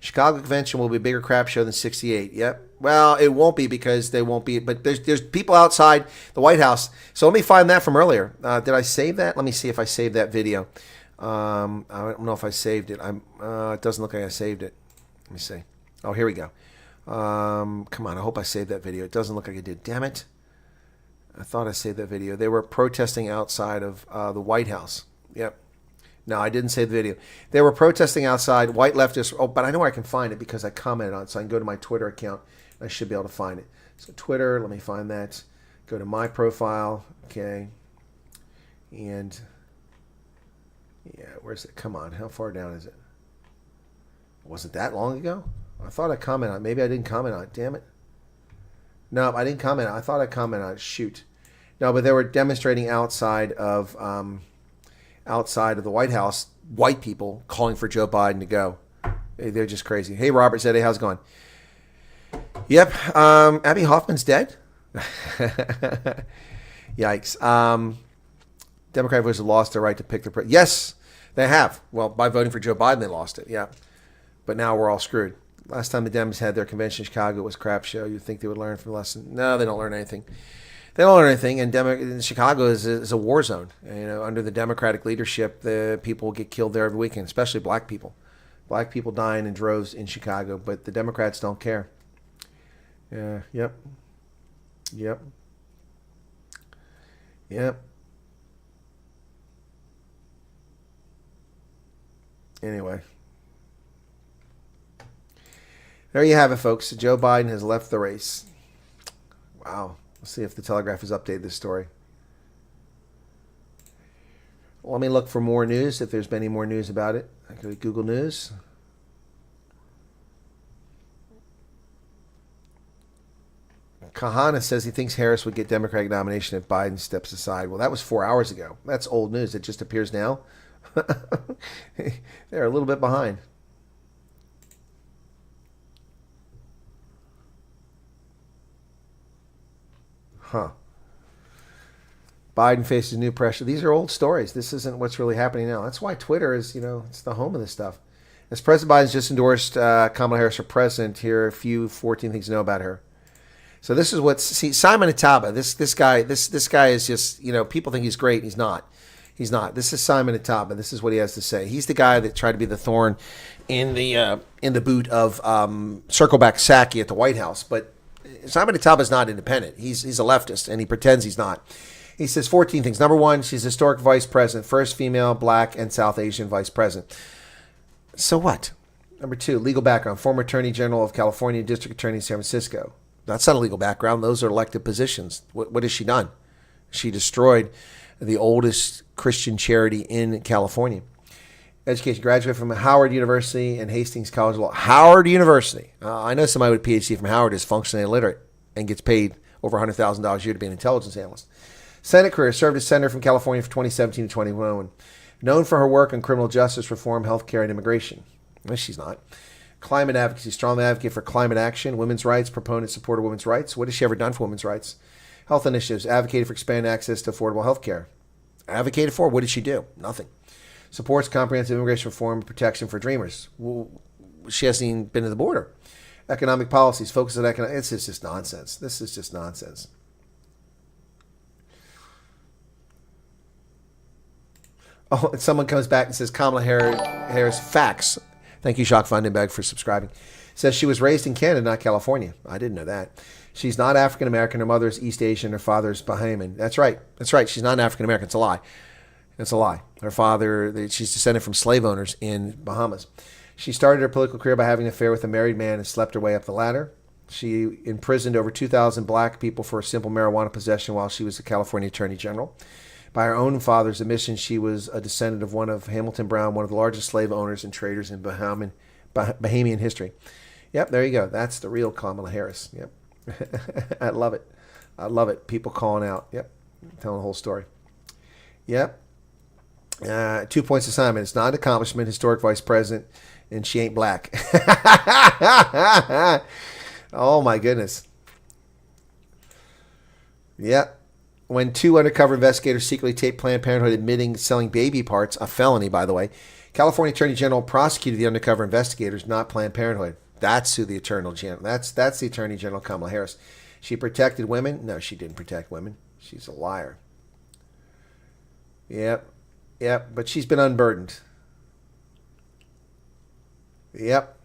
Chicago convention will be a bigger crap show than 68. Yep. Well, it won't be because they won't be. But there's people outside the White House. So let me find that from earlier. Did I save that? Let me see if I saved that video. I don't know if I saved it. It doesn't look like I saved it. Let me see. Oh, here we go. Come on. I hope I saved that video. It doesn't look like I did. Damn it. I thought I saved that video. They were protesting outside of the White House. Yep. No, I didn't save the video. They were protesting outside, white leftists. Oh, but I know where I can find it because I commented on it. So I can go to my Twitter account. I should be able to find it. So Twitter, let me find that. Go to my profile. Okay. And yeah, where's it? Come on. How far down is it? Was it that long ago? I thought I commented on it. Maybe I didn't comment on it. Damn it. No, I didn't comment on it. I thought I commented on it. Shoot. No, but they were demonstrating outside of the White House, white people calling for Joe Biden to go. They're just crazy. Hey, Robert Zeddy, how's it going? Yep. Abby Hoffman's dead. Yikes. Democratic voters have lost their right to pick their president. Yes, they have. Well, by voting for Joe Biden, they lost it. Yeah. But now we're all screwed. Last time the Dems had their convention in Chicago, it was a crap show. You'd think they would learn from the lesson. No, they don't learn anything. They don't learn anything. And Chicago is a war zone. Under the Democratic leadership, the people get killed there every weekend, especially black people. Black people dying in droves in Chicago, but the Democrats don't care. Yeah. Yep. Anyway. There you have it, folks. Joe Biden has left the race. Wow. Let's see if the Telegraph has updated this story. Let me look for more news, if there's been any more news about it. I go to Google News. Kahana says he thinks Harris would get Democratic nomination if Biden steps aside. Well, that was 4 hours ago. That's old news. It just appears now. They're a little bit behind. Huh. Biden faces new pressure. These are old stories. This isn't what's really happening now. That's why Twitter is, it's the home of this stuff. As President Biden's just endorsed Kamala Harris for president, here are a few 14 things to know about her. So this is Simon Ataba. This guy is just, people think he's great. He's not. He's not. This is Simon Ataba. This is what he has to say. He's the guy that tried to be the thorn in the boot of Circleback Psaki at the White House. But Simon Ataba is not independent. He's a leftist, and he pretends he's not. He says 14 things. Number one, she's historic vice president, first female, black, and South Asian vice president. So what? Number two, legal background, former Attorney General of California, District Attorney in San Francisco. That's not a legal background. Those are elected positions. What has she done? She destroyed the oldest Christian charity in California. Education, graduate from Howard University and Hastings College of Law. Howard University. I know somebody with a PhD from Howard is functionally illiterate and gets paid over $100,000 a year to be an intelligence analyst. Senate career, served as senator from California from 2017 to 2021. Known for her work on criminal justice reform, healthcare, and immigration. No, she's not. Climate advocacy, strong advocate for climate action, women's rights, proponent, supporter of women's rights. What has she ever done for women's rights? Health initiatives, advocated for expanded access to affordable health care. Advocated for? What did she do? Nothing. Supports comprehensive immigration reform and protection for dreamers. Well, she hasn't even been to the border. Economic policies, focus on economic. It's just nonsense. This is just nonsense. Oh, and someone comes back and says Kamala Harris facts. Thank you, Jacques Vandenberg, for subscribing. Says she was raised in Canada, not California. I didn't know that. She's not African American. Her mother is East Asian. Her father is Bahamian. That's right. That's right. She's not African American. It's a lie. It's a lie. Her father, she's descended from slave owners in Bahamas. She started her political career by having an affair with a married man and slept her way up the ladder. She imprisoned over 2,000 black people for a simple marijuana possession while she was a California Attorney General. By her own father's admission, she was a descendant of one of Hamilton Brown, one of the largest slave owners and traders in Bahamian history. Yep, there you go. That's the real Kamala Harris. Yep. I love it. I love it. People calling out. Yep. Telling the whole story. Yep. 2 points assignment. It's not an accomplishment. Historic vice president, and she ain't black. Oh, my goodness. Yep. When two undercover investigators secretly taped Planned Parenthood admitting selling baby parts, a felony, by the way, California Attorney General prosecuted the undercover investigators, not Planned Parenthood. That's who the Attorney General. That's the Attorney General, Kamala Harris. She protected women? No, she didn't protect women. She's a liar. Yep. But she's been unburdened. Yep.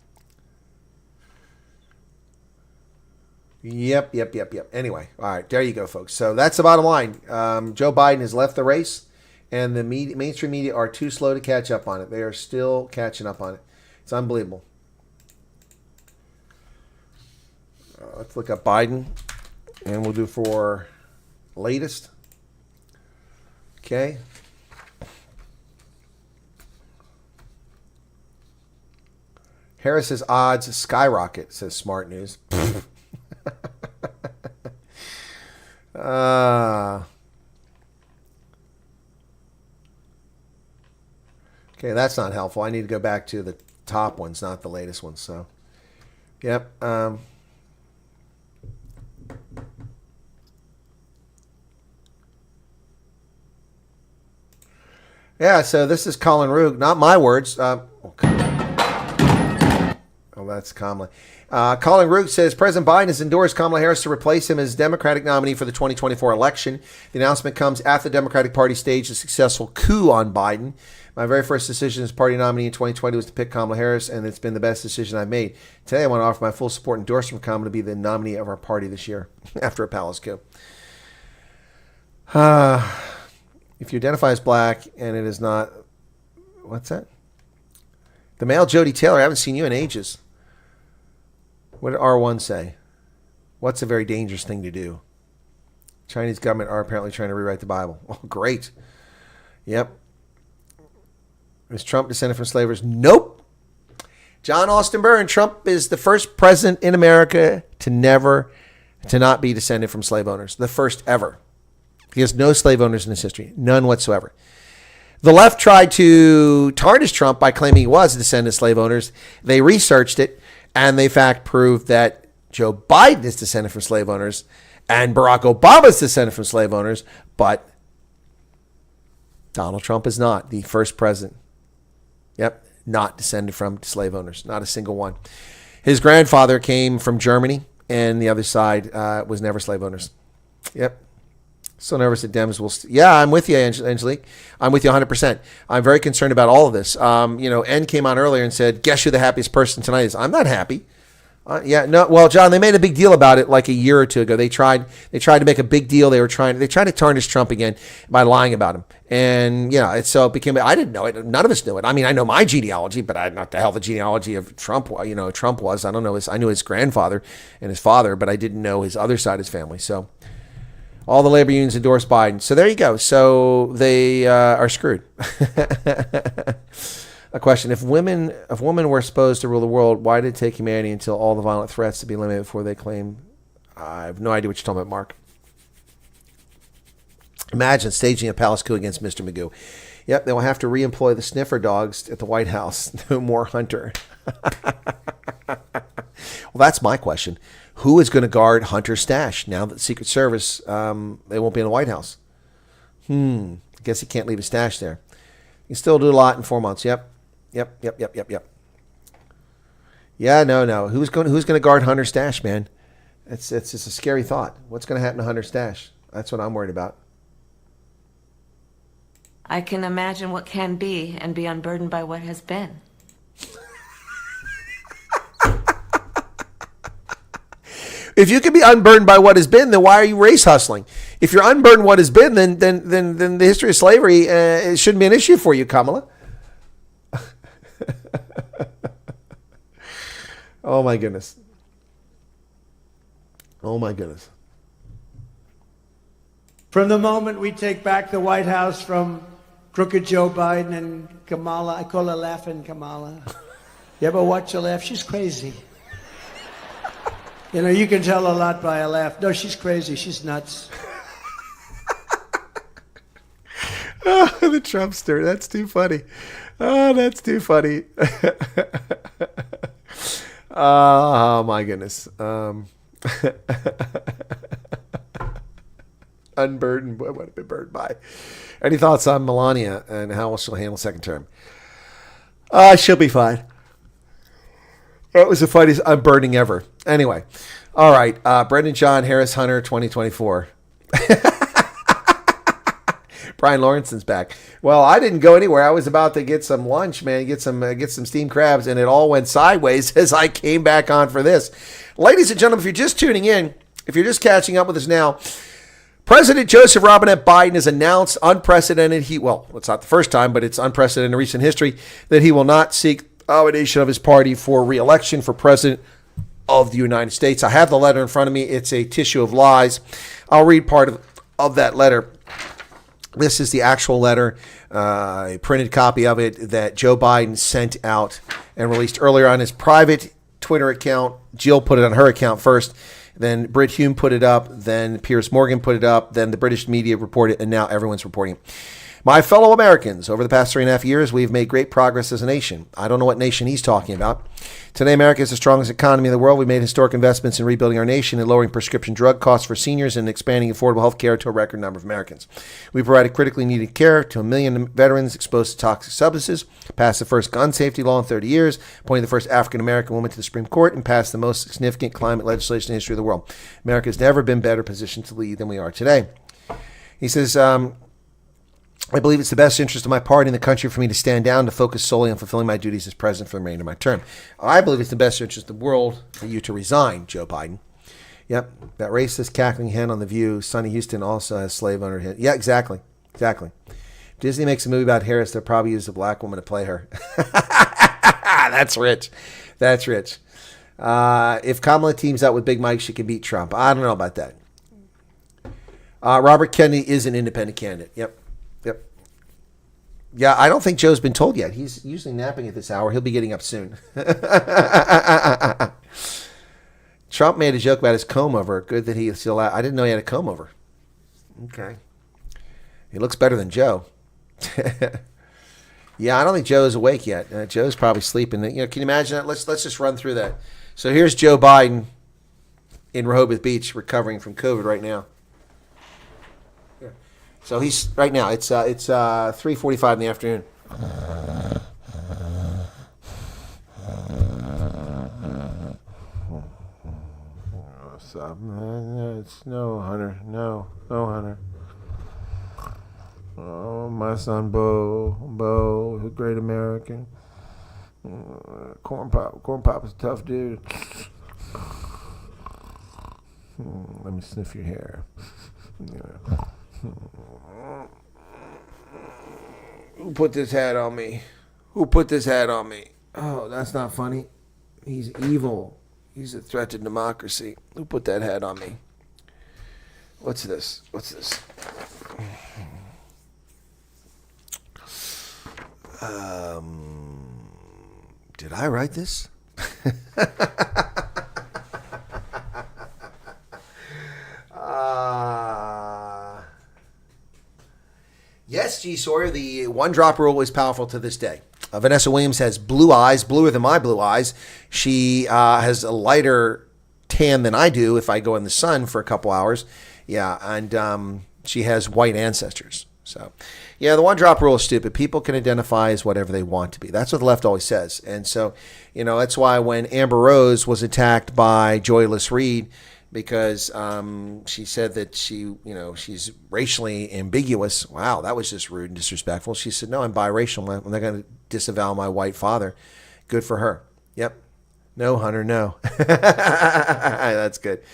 Anyway, all right, there you go, folks. So that's the bottom line. Joe Biden has left the race, and the mainstream media are too slow to catch up on it. They are still catching up on it. It's unbelievable. Let's look up Biden, and we'll do for latest. Okay. Harris's odds skyrocket, says Smart News. Okay, that's not helpful. I need to go back to the top ones, not the latest ones. So, yep. Yeah, so this is Colin Rook, not my words. That's Kamala. Colin Rook says President Biden has endorsed Kamala Harris to replace him as Democratic nominee for the 2024 election. The announcement comes after the Democratic Party staged a successful coup on Biden. My very first decision as party nominee in 2020 was to pick Kamala Harris, and it's been the best decision I've made. Today, I want to offer my full support and endorsement for Kamala to be the nominee of our party this year after a palace coup. If you identify as black and it is not, what's that? The male Jody Taylor, I haven't seen you in ages. What did R1 say? What's a very dangerous thing to do? Chinese government are apparently trying to rewrite the Bible. Oh, great. Yep. Is Trump descended from slavers? Nope. John Austin Byrne, Trump is the first president in America to not be descended from slave owners. The first ever. He has no slave owners in his history. None whatsoever. The left tried to tarnish Trump by claiming he was a descendant of slave owners. They researched it, and they in fact proved that Joe Biden is descended from slave owners and Barack Obama is descended from slave owners, but Donald Trump is not the first president. Yep, not descended from slave owners, not a single one. His grandfather came from Germany, and the other side was never slave owners. Yep. So nervous that Dems will... Yeah, I'm with you, Angelique. I'm with you 100%. I'm very concerned about all of this. N came on earlier and said, guess who the happiest person tonight is? I'm not happy. Well, John, they made a big deal about it like a year or two ago. They tried to make a big deal. They tried to tarnish Trump again by lying about him. And, it became... I didn't know it. None of us knew it. I mean, I know my genealogy, but I not the hell the genealogy of Trump, Trump was. I don't know. I knew his grandfather and his father, but I didn't know his other side of his family. So... all the labor unions endorsed Biden. So there you go. So they are screwed. A question. If women were supposed to rule the world, why did it take humanity until all the violent threats to be eliminated before they claim? I have no idea what you're talking about, Mark. Imagine staging a palace coup against Mr. Magoo. Yep, they will have to re-employ the sniffer dogs at the White House. No more Hunter. Well, that's my question. Who is going to guard Hunter's stash now that the Secret Service, they won't be in the White House? I guess he can't leave his stash there. He can still do a lot in 4 months. Yep. Yeah, no. Who's going to guard Hunter's stash, man? It's just a scary thought. What's going to happen to Hunter's stash? That's what I'm worried about. I can imagine what can be and be unburdened by what has been. If you can be unburdened by what has been, then why are you race hustling? If you're unburdened what has been, then the history of slavery it shouldn't be an issue for you, Kamala. Oh my goodness. From the moment we take back the White House from crooked Joe Biden and Kamala, I call her Laughing Kamala. You ever watch her laugh? She's crazy. You can tell a lot by a laugh. No, she's crazy. She's nuts. Oh, the Trumpster. That's too funny. Oh, that's too funny. Oh, my goodness. Unburdened. What have been burdened by? Any thoughts on Melania and how she'll handle second term? She'll be fine. That was the funniest unburdening ever. Anyway, all right. Brendan John Harris Hunter 2024. Brian Lawrenson's back. Well, I didn't go anywhere. I was about to get some lunch, man. Get some steamed crabs, and it all went sideways as I came back on for this. Ladies and gentlemen, if you're just tuning in, if you're just catching up with us now, President Joseph Robinette Biden has announced unprecedented. It's not the first time, but it's unprecedented in recent history that he will not seek nomination of his party for re-election for president of the United States. I have the letter in front of me. It's a tissue of lies. I'll read part of that letter. This is the actual letter, a printed copy of it that Joe Biden sent out and released earlier on his private Twitter account. Jill put it on her account first. Then Brit Hume put it up. Then Piers Morgan put it up. Then the British media reported, and now everyone's reporting it. My fellow Americans, over the past 3.5 years, we've made great progress as a nation. I don't know what nation he's talking about. Today, America is the strongest economy in the world. We made historic investments in rebuilding our nation and lowering prescription drug costs for seniors and expanding affordable health care to a record number of Americans. We provided critically needed care to 1 million veterans exposed to toxic substances, passed the first gun safety law in 30 years, appointed the first African-American woman to the Supreme Court, and passed the most significant climate legislation in the history of the world. America has never been better positioned to lead than we are today. He says, I believe it's the best interest of my party and the country for me to stand down to focus solely on fulfilling my duties as president for the remainder of my term. I believe it's the best interest of the world for you to resign, Joe Biden. Yep, that racist cackling hen on The View. Sonny Houston also has slave owner hit. Yeah, exactly. If Disney makes a movie about Harris, they'll probably use a black woman to play her. That's rich. If Kamala teams up with Big Mike, she can beat Trump. I don't know about that. Robert Kennedy is an independent candidate. Yep. Yeah, I don't think Joe's been told yet. He's usually napping at this hour. He'll be getting up soon. Trump made a joke about his comb over. Good that he still out. I didn't know he had a comb over. Okay. He looks better than Joe. Yeah, I don't think Joe is awake yet. Joe's probably sleeping. Can you imagine that? Let's just run through that. So here's Joe Biden in Rehoboth Beach recovering from COVID right now. So he's right now. It's 3:45 in the afternoon. What's up? It's no Hunter. No Hunter. Oh, my son Bo, the great American. Corn Pop is a tough dude. Let me sniff your hair. Who put this hat on me? Oh, that's not funny. He's evil. He's a threat to democracy. Who put that hat on me? What's this? Did I write this? Yes, G. Sawyer, the one-drop rule is powerful to this day. Vanessa Williams has blue eyes, bluer than my blue eyes. She has a lighter tan than I do if I go in the sun for a couple hours. Yeah, and she has white ancestors. So, yeah, the one-drop rule is stupid. People can identify as whatever they want to be. That's what the left always says. And so, that's why when Amber Rose was attacked by Joyless Reed, because she said that she's racially ambiguous. Wow, that was just rude and disrespectful. She said, no, I'm biracial. I'm not going to disavow my white father. Good for her. Yep. No, Hunter, no. That's good.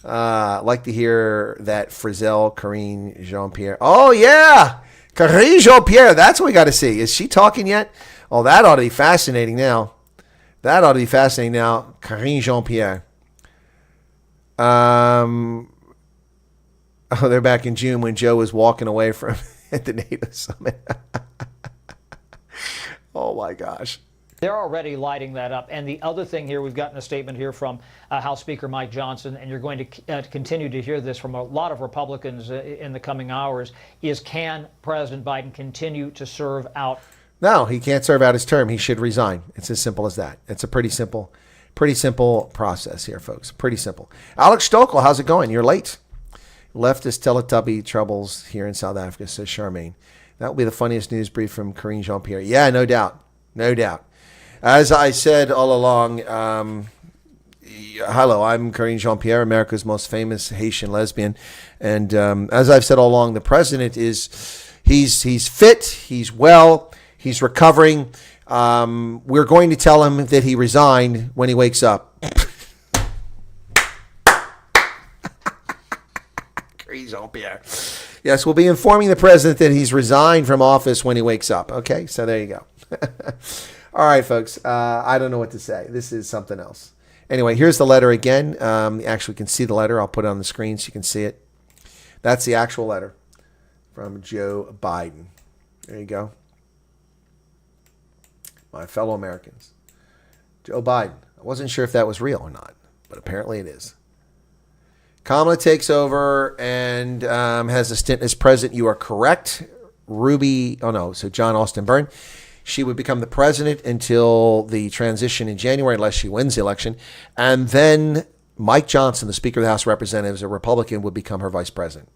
Like to hear that Frizzell, Karine Jean-Pierre. Oh, yeah. Karine Jean-Pierre. That's what we got to see. Is she talking yet? Oh, that ought to be fascinating now. Karine Jean-Pierre. Oh, they're back in June when Joe was walking away from at the NATO summit. Oh my gosh. They're already lighting that up. And the other thing here, we've gotten a statement here from House Speaker Mike Johnson, and you're going to continue to hear this from a lot of Republicans in the coming hours, is can President Biden continue to serve out? No, he can't serve out his term. He should resign. It's as simple as that. It's a pretty simple process here, folks. Pretty simple. Alex Stokel, how's it going? You're late. Leftist Teletubby troubles here in South Africa, says Charmaine. That will be the funniest news brief from Karine Jean-Pierre. Yeah, no doubt. As I said all along, hello, I'm Karine Jean-Pierre, America's most famous Haitian lesbian. And as I've said all along, the president he's fit, he's well, he's recovering. We're going to tell him that he resigned when he wakes up. Crazy Jean-Pierre. Yes, we'll be informing the president that he's resigned from office when he wakes up. Okay, so there you go. All right, folks. I don't know what to say. This is something else. Anyway, here's the letter again. You actually can see the letter. I'll put it on the screen so you can see it. That's the actual letter from Joe Biden. There you go. My fellow Americans. Joe Biden. I wasn't sure if that was real or not, but apparently it is. Kamala takes over and has a stint as president. You are correct. John Austin Byrne. She would become the president until the transition in January, unless she wins the election. And then Mike Johnson, the Speaker of the House of Representatives, a Republican, would become her vice president.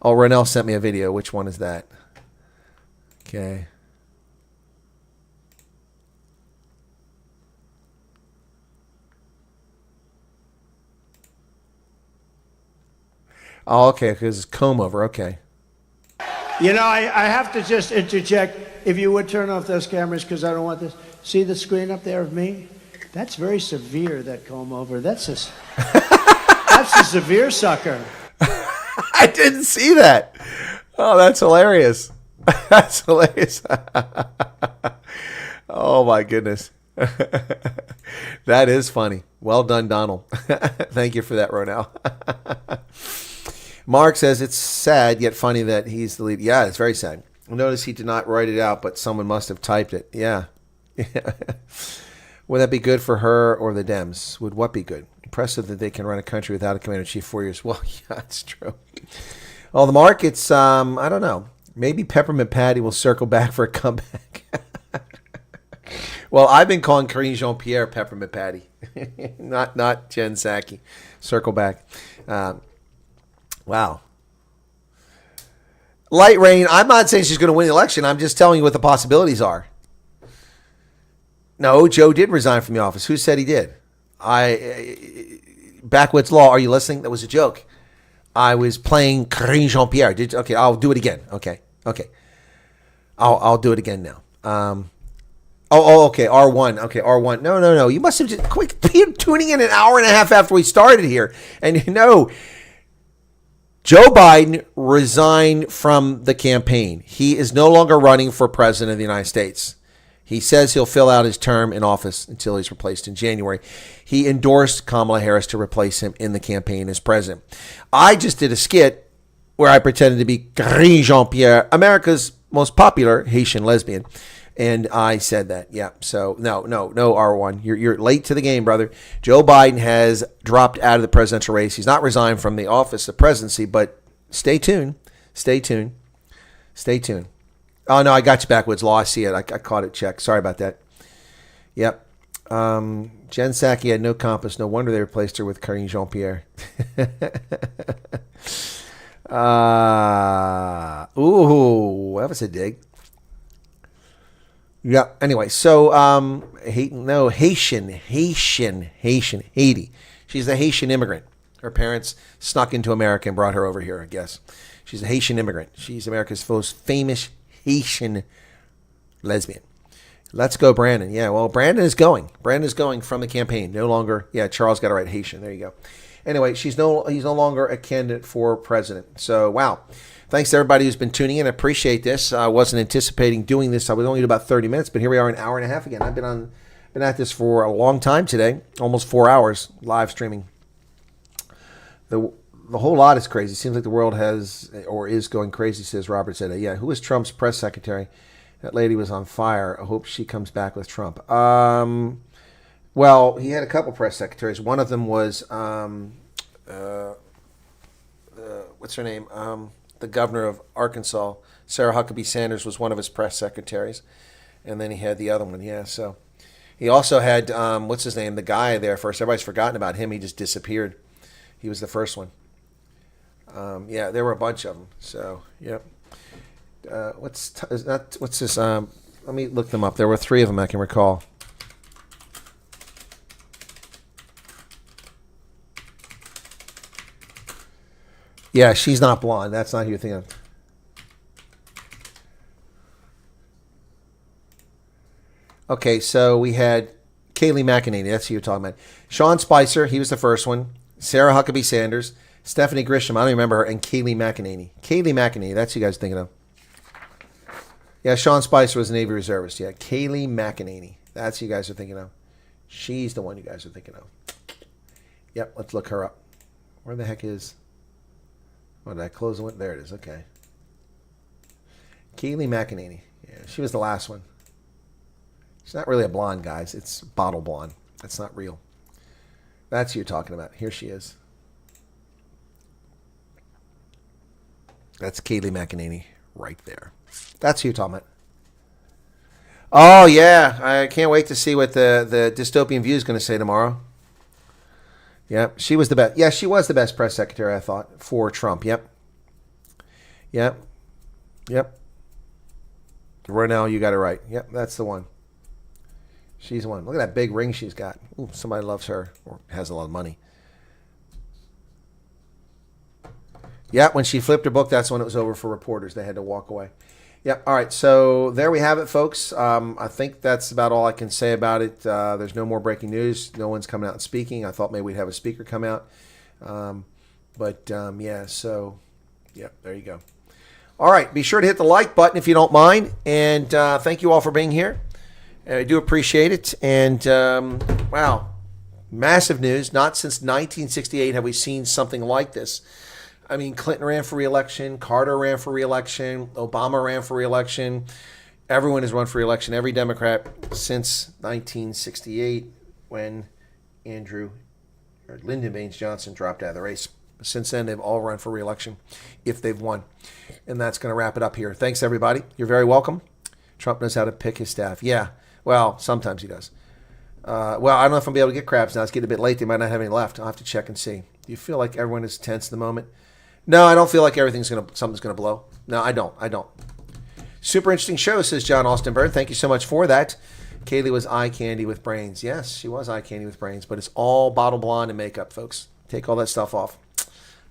Oh, Ronell sent me a video. Which one is that? Okay. Oh, okay, because it's comb over. Okay. You know, I have to just interject. If you would turn off those cameras, because I don't want this. See the screen up there of me? That's very severe, that comb over. That's a severe sucker. I didn't see that. Oh, that's hilarious. That's hilarious. Oh, my goodness. That is funny. Well done, Donald. Thank you for that, Ronell. Mark says it's sad yet funny that he's the lead. Yeah, it's very sad. Notice he did not write it out, but someone must have typed it. Yeah. Would that be good for her or the Dems? Would what be good? Impressive that they can run a country without a commander-in-chief 4 years. Well, yeah, that's true. Well, the Mark, it's, I don't know. Maybe Peppermint Patty will circle back for a comeback. Well, I've been calling Karine Jean-Pierre Peppermint Patty. not Jen Psaki. Circle back. Wow. Light Rain, I'm not saying she's going to win the election. I'm just telling you what the possibilities are. No, Joe did resign from the office. Who said he did? Backwoods Law, are you listening? That was a joke. I was playing Karine Jean-Pierre. Okay, I'll do it again. Okay. I'll do it again now. Okay, R1. Okay, R1. No. You must have just quick tuning in an hour and a half after we started here. And Joe Biden resigned from the campaign. He is no longer running for president of the United States. He says he'll fill out his term in office until he's replaced in January. He endorsed Kamala Harris to replace him in the campaign as president. I just did a skit where I pretended to be Karine Jean-Pierre, America's most popular Haitian lesbian. And I said that. Yeah. So no, R1. You're late to the game, brother. Joe Biden has dropped out of the presidential race. He's not resigned from the office of presidency, but stay tuned. Oh, no, I got you, Backwoods Law. I see it. I caught it. Check. Sorry about that. Yep. Jen Psaki had no compass. No wonder they replaced her with Karine Jean-Pierre. Ooh, that was a dig. Yeah. Anyway, so Haiti. She's a Haitian immigrant. Her parents snuck into America and brought her over here, I guess. She's a Haitian immigrant. She's America's most famous Haitian lesbian. Let's go, Brandon. Yeah, well, Brandon is going. Brandon's going from the campaign. No longer. Yeah, Charles got it right. Haitian. There you go. Anyway, he's no longer a candidate for president. So, wow. Thanks to everybody who's been tuning in. I appreciate this. I wasn't anticipating doing this. I was only about 30 minutes, but here we are, an hour and a half again. I've been at this for a long time today, almost 4 hours live streaming. The whole lot is crazy. Seems like the world has or is going crazy, says Robert said. Yeah, who was Trump's press secretary? That lady was on fire. I hope she comes back with Trump. Well, he had a couple press secretaries. One of them was, what's her name? The governor of Arkansas, Sarah Huckabee Sanders, was one of his press secretaries. And then he had the other one, yeah. So he also had, what's his name? The guy there first. Everybody's forgotten about him. He just disappeared. He was the first one. Yeah, there were a bunch of them. So, yep. What's this? Let me look them up. There were 3 of them I can recall. Yeah, she's not blonde. That's not who you're thinking of. Okay, so we had Kayleigh McEnany. That's who you're talking about. Sean Spicer, he was the first one. Sarah Huckabee Sanders. Stephanie Grisham, I don't remember her. And Kayleigh McEnany. Kayleigh McEnany, that's who you guys are thinking of. Yeah, Sean Spicer was a Navy reservist. Yeah, Kayleigh McEnany. That's who you guys are thinking of. She's the one you guys are thinking of. Yep, let's look her up. Where the heck is... Oh, did I close the window? There it is. Okay. Kayleigh McEnany. Yeah, she was the last one. She's not really a blonde, guys. It's bottle blonde. That's not real. That's who you're talking about. Here she is. That's Kayleigh McEnany right there. That's who you're talking about. Oh, yeah. I can't wait to see what the Dystopian View is going to say tomorrow. Yep. She was the best. Yeah, she was the best press secretary, I thought, for Trump. Yep. Yep. Yep. Right now, you got it right. Yep, that's the one. She's the one. Look at that big ring she's got. Ooh, somebody loves her or has a lot of money. Yeah, when she flipped her book, that's when it was over for reporters. They had to walk away. Yeah, all right. So there we have it, folks. I think that's about all I can say about it. There's no more breaking news. No one's coming out and speaking. I thought maybe we'd have a speaker come out. Yeah, so, yeah, there you go. All right, be sure to hit the like button if you don't mind. And thank you all for being here. I do appreciate it. And, wow, massive news. Not since 1968 have we seen something like this. I mean, Clinton ran for re-election, Carter ran for re-election, Obama ran for re-election. Everyone has run for re-election, every Democrat since 1968 when Lyndon Baines Johnson dropped out of the race. Since then, they've all run for re-election if they've won. And that's going to wrap it up here. Thanks, everybody. You're very welcome. Trump knows how to pick his staff. Yeah, well, sometimes he does. Well, I don't know if I'll be able to get crabs now. It's getting a bit late. They might not have any left. I'll have to check and see. Do you feel like everyone is tense in the moment? No, I don't feel like something's gonna blow. No, I don't. Super interesting show, says John Austin Bird. Thank you so much for that. Kayleigh was eye candy with brains. Yes, she was eye candy with brains, but it's all bottle blonde and makeup, folks. Take all that stuff off.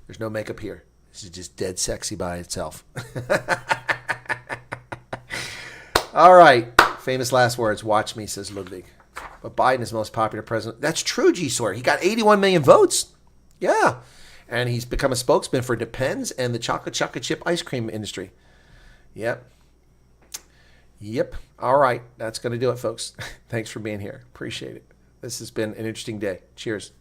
There's no makeup here. This is just dead sexy by itself. All right. Famous last words. Watch me, says Ludwig. But Biden is the most popular president. That's true, G Sawyer. He got 81 million votes. Yeah. And he's become a spokesman for Depends and the chocolate chip ice cream industry. Yep. All right. That's going to do it, folks. Thanks for being here. Appreciate it. This has been an interesting day. Cheers.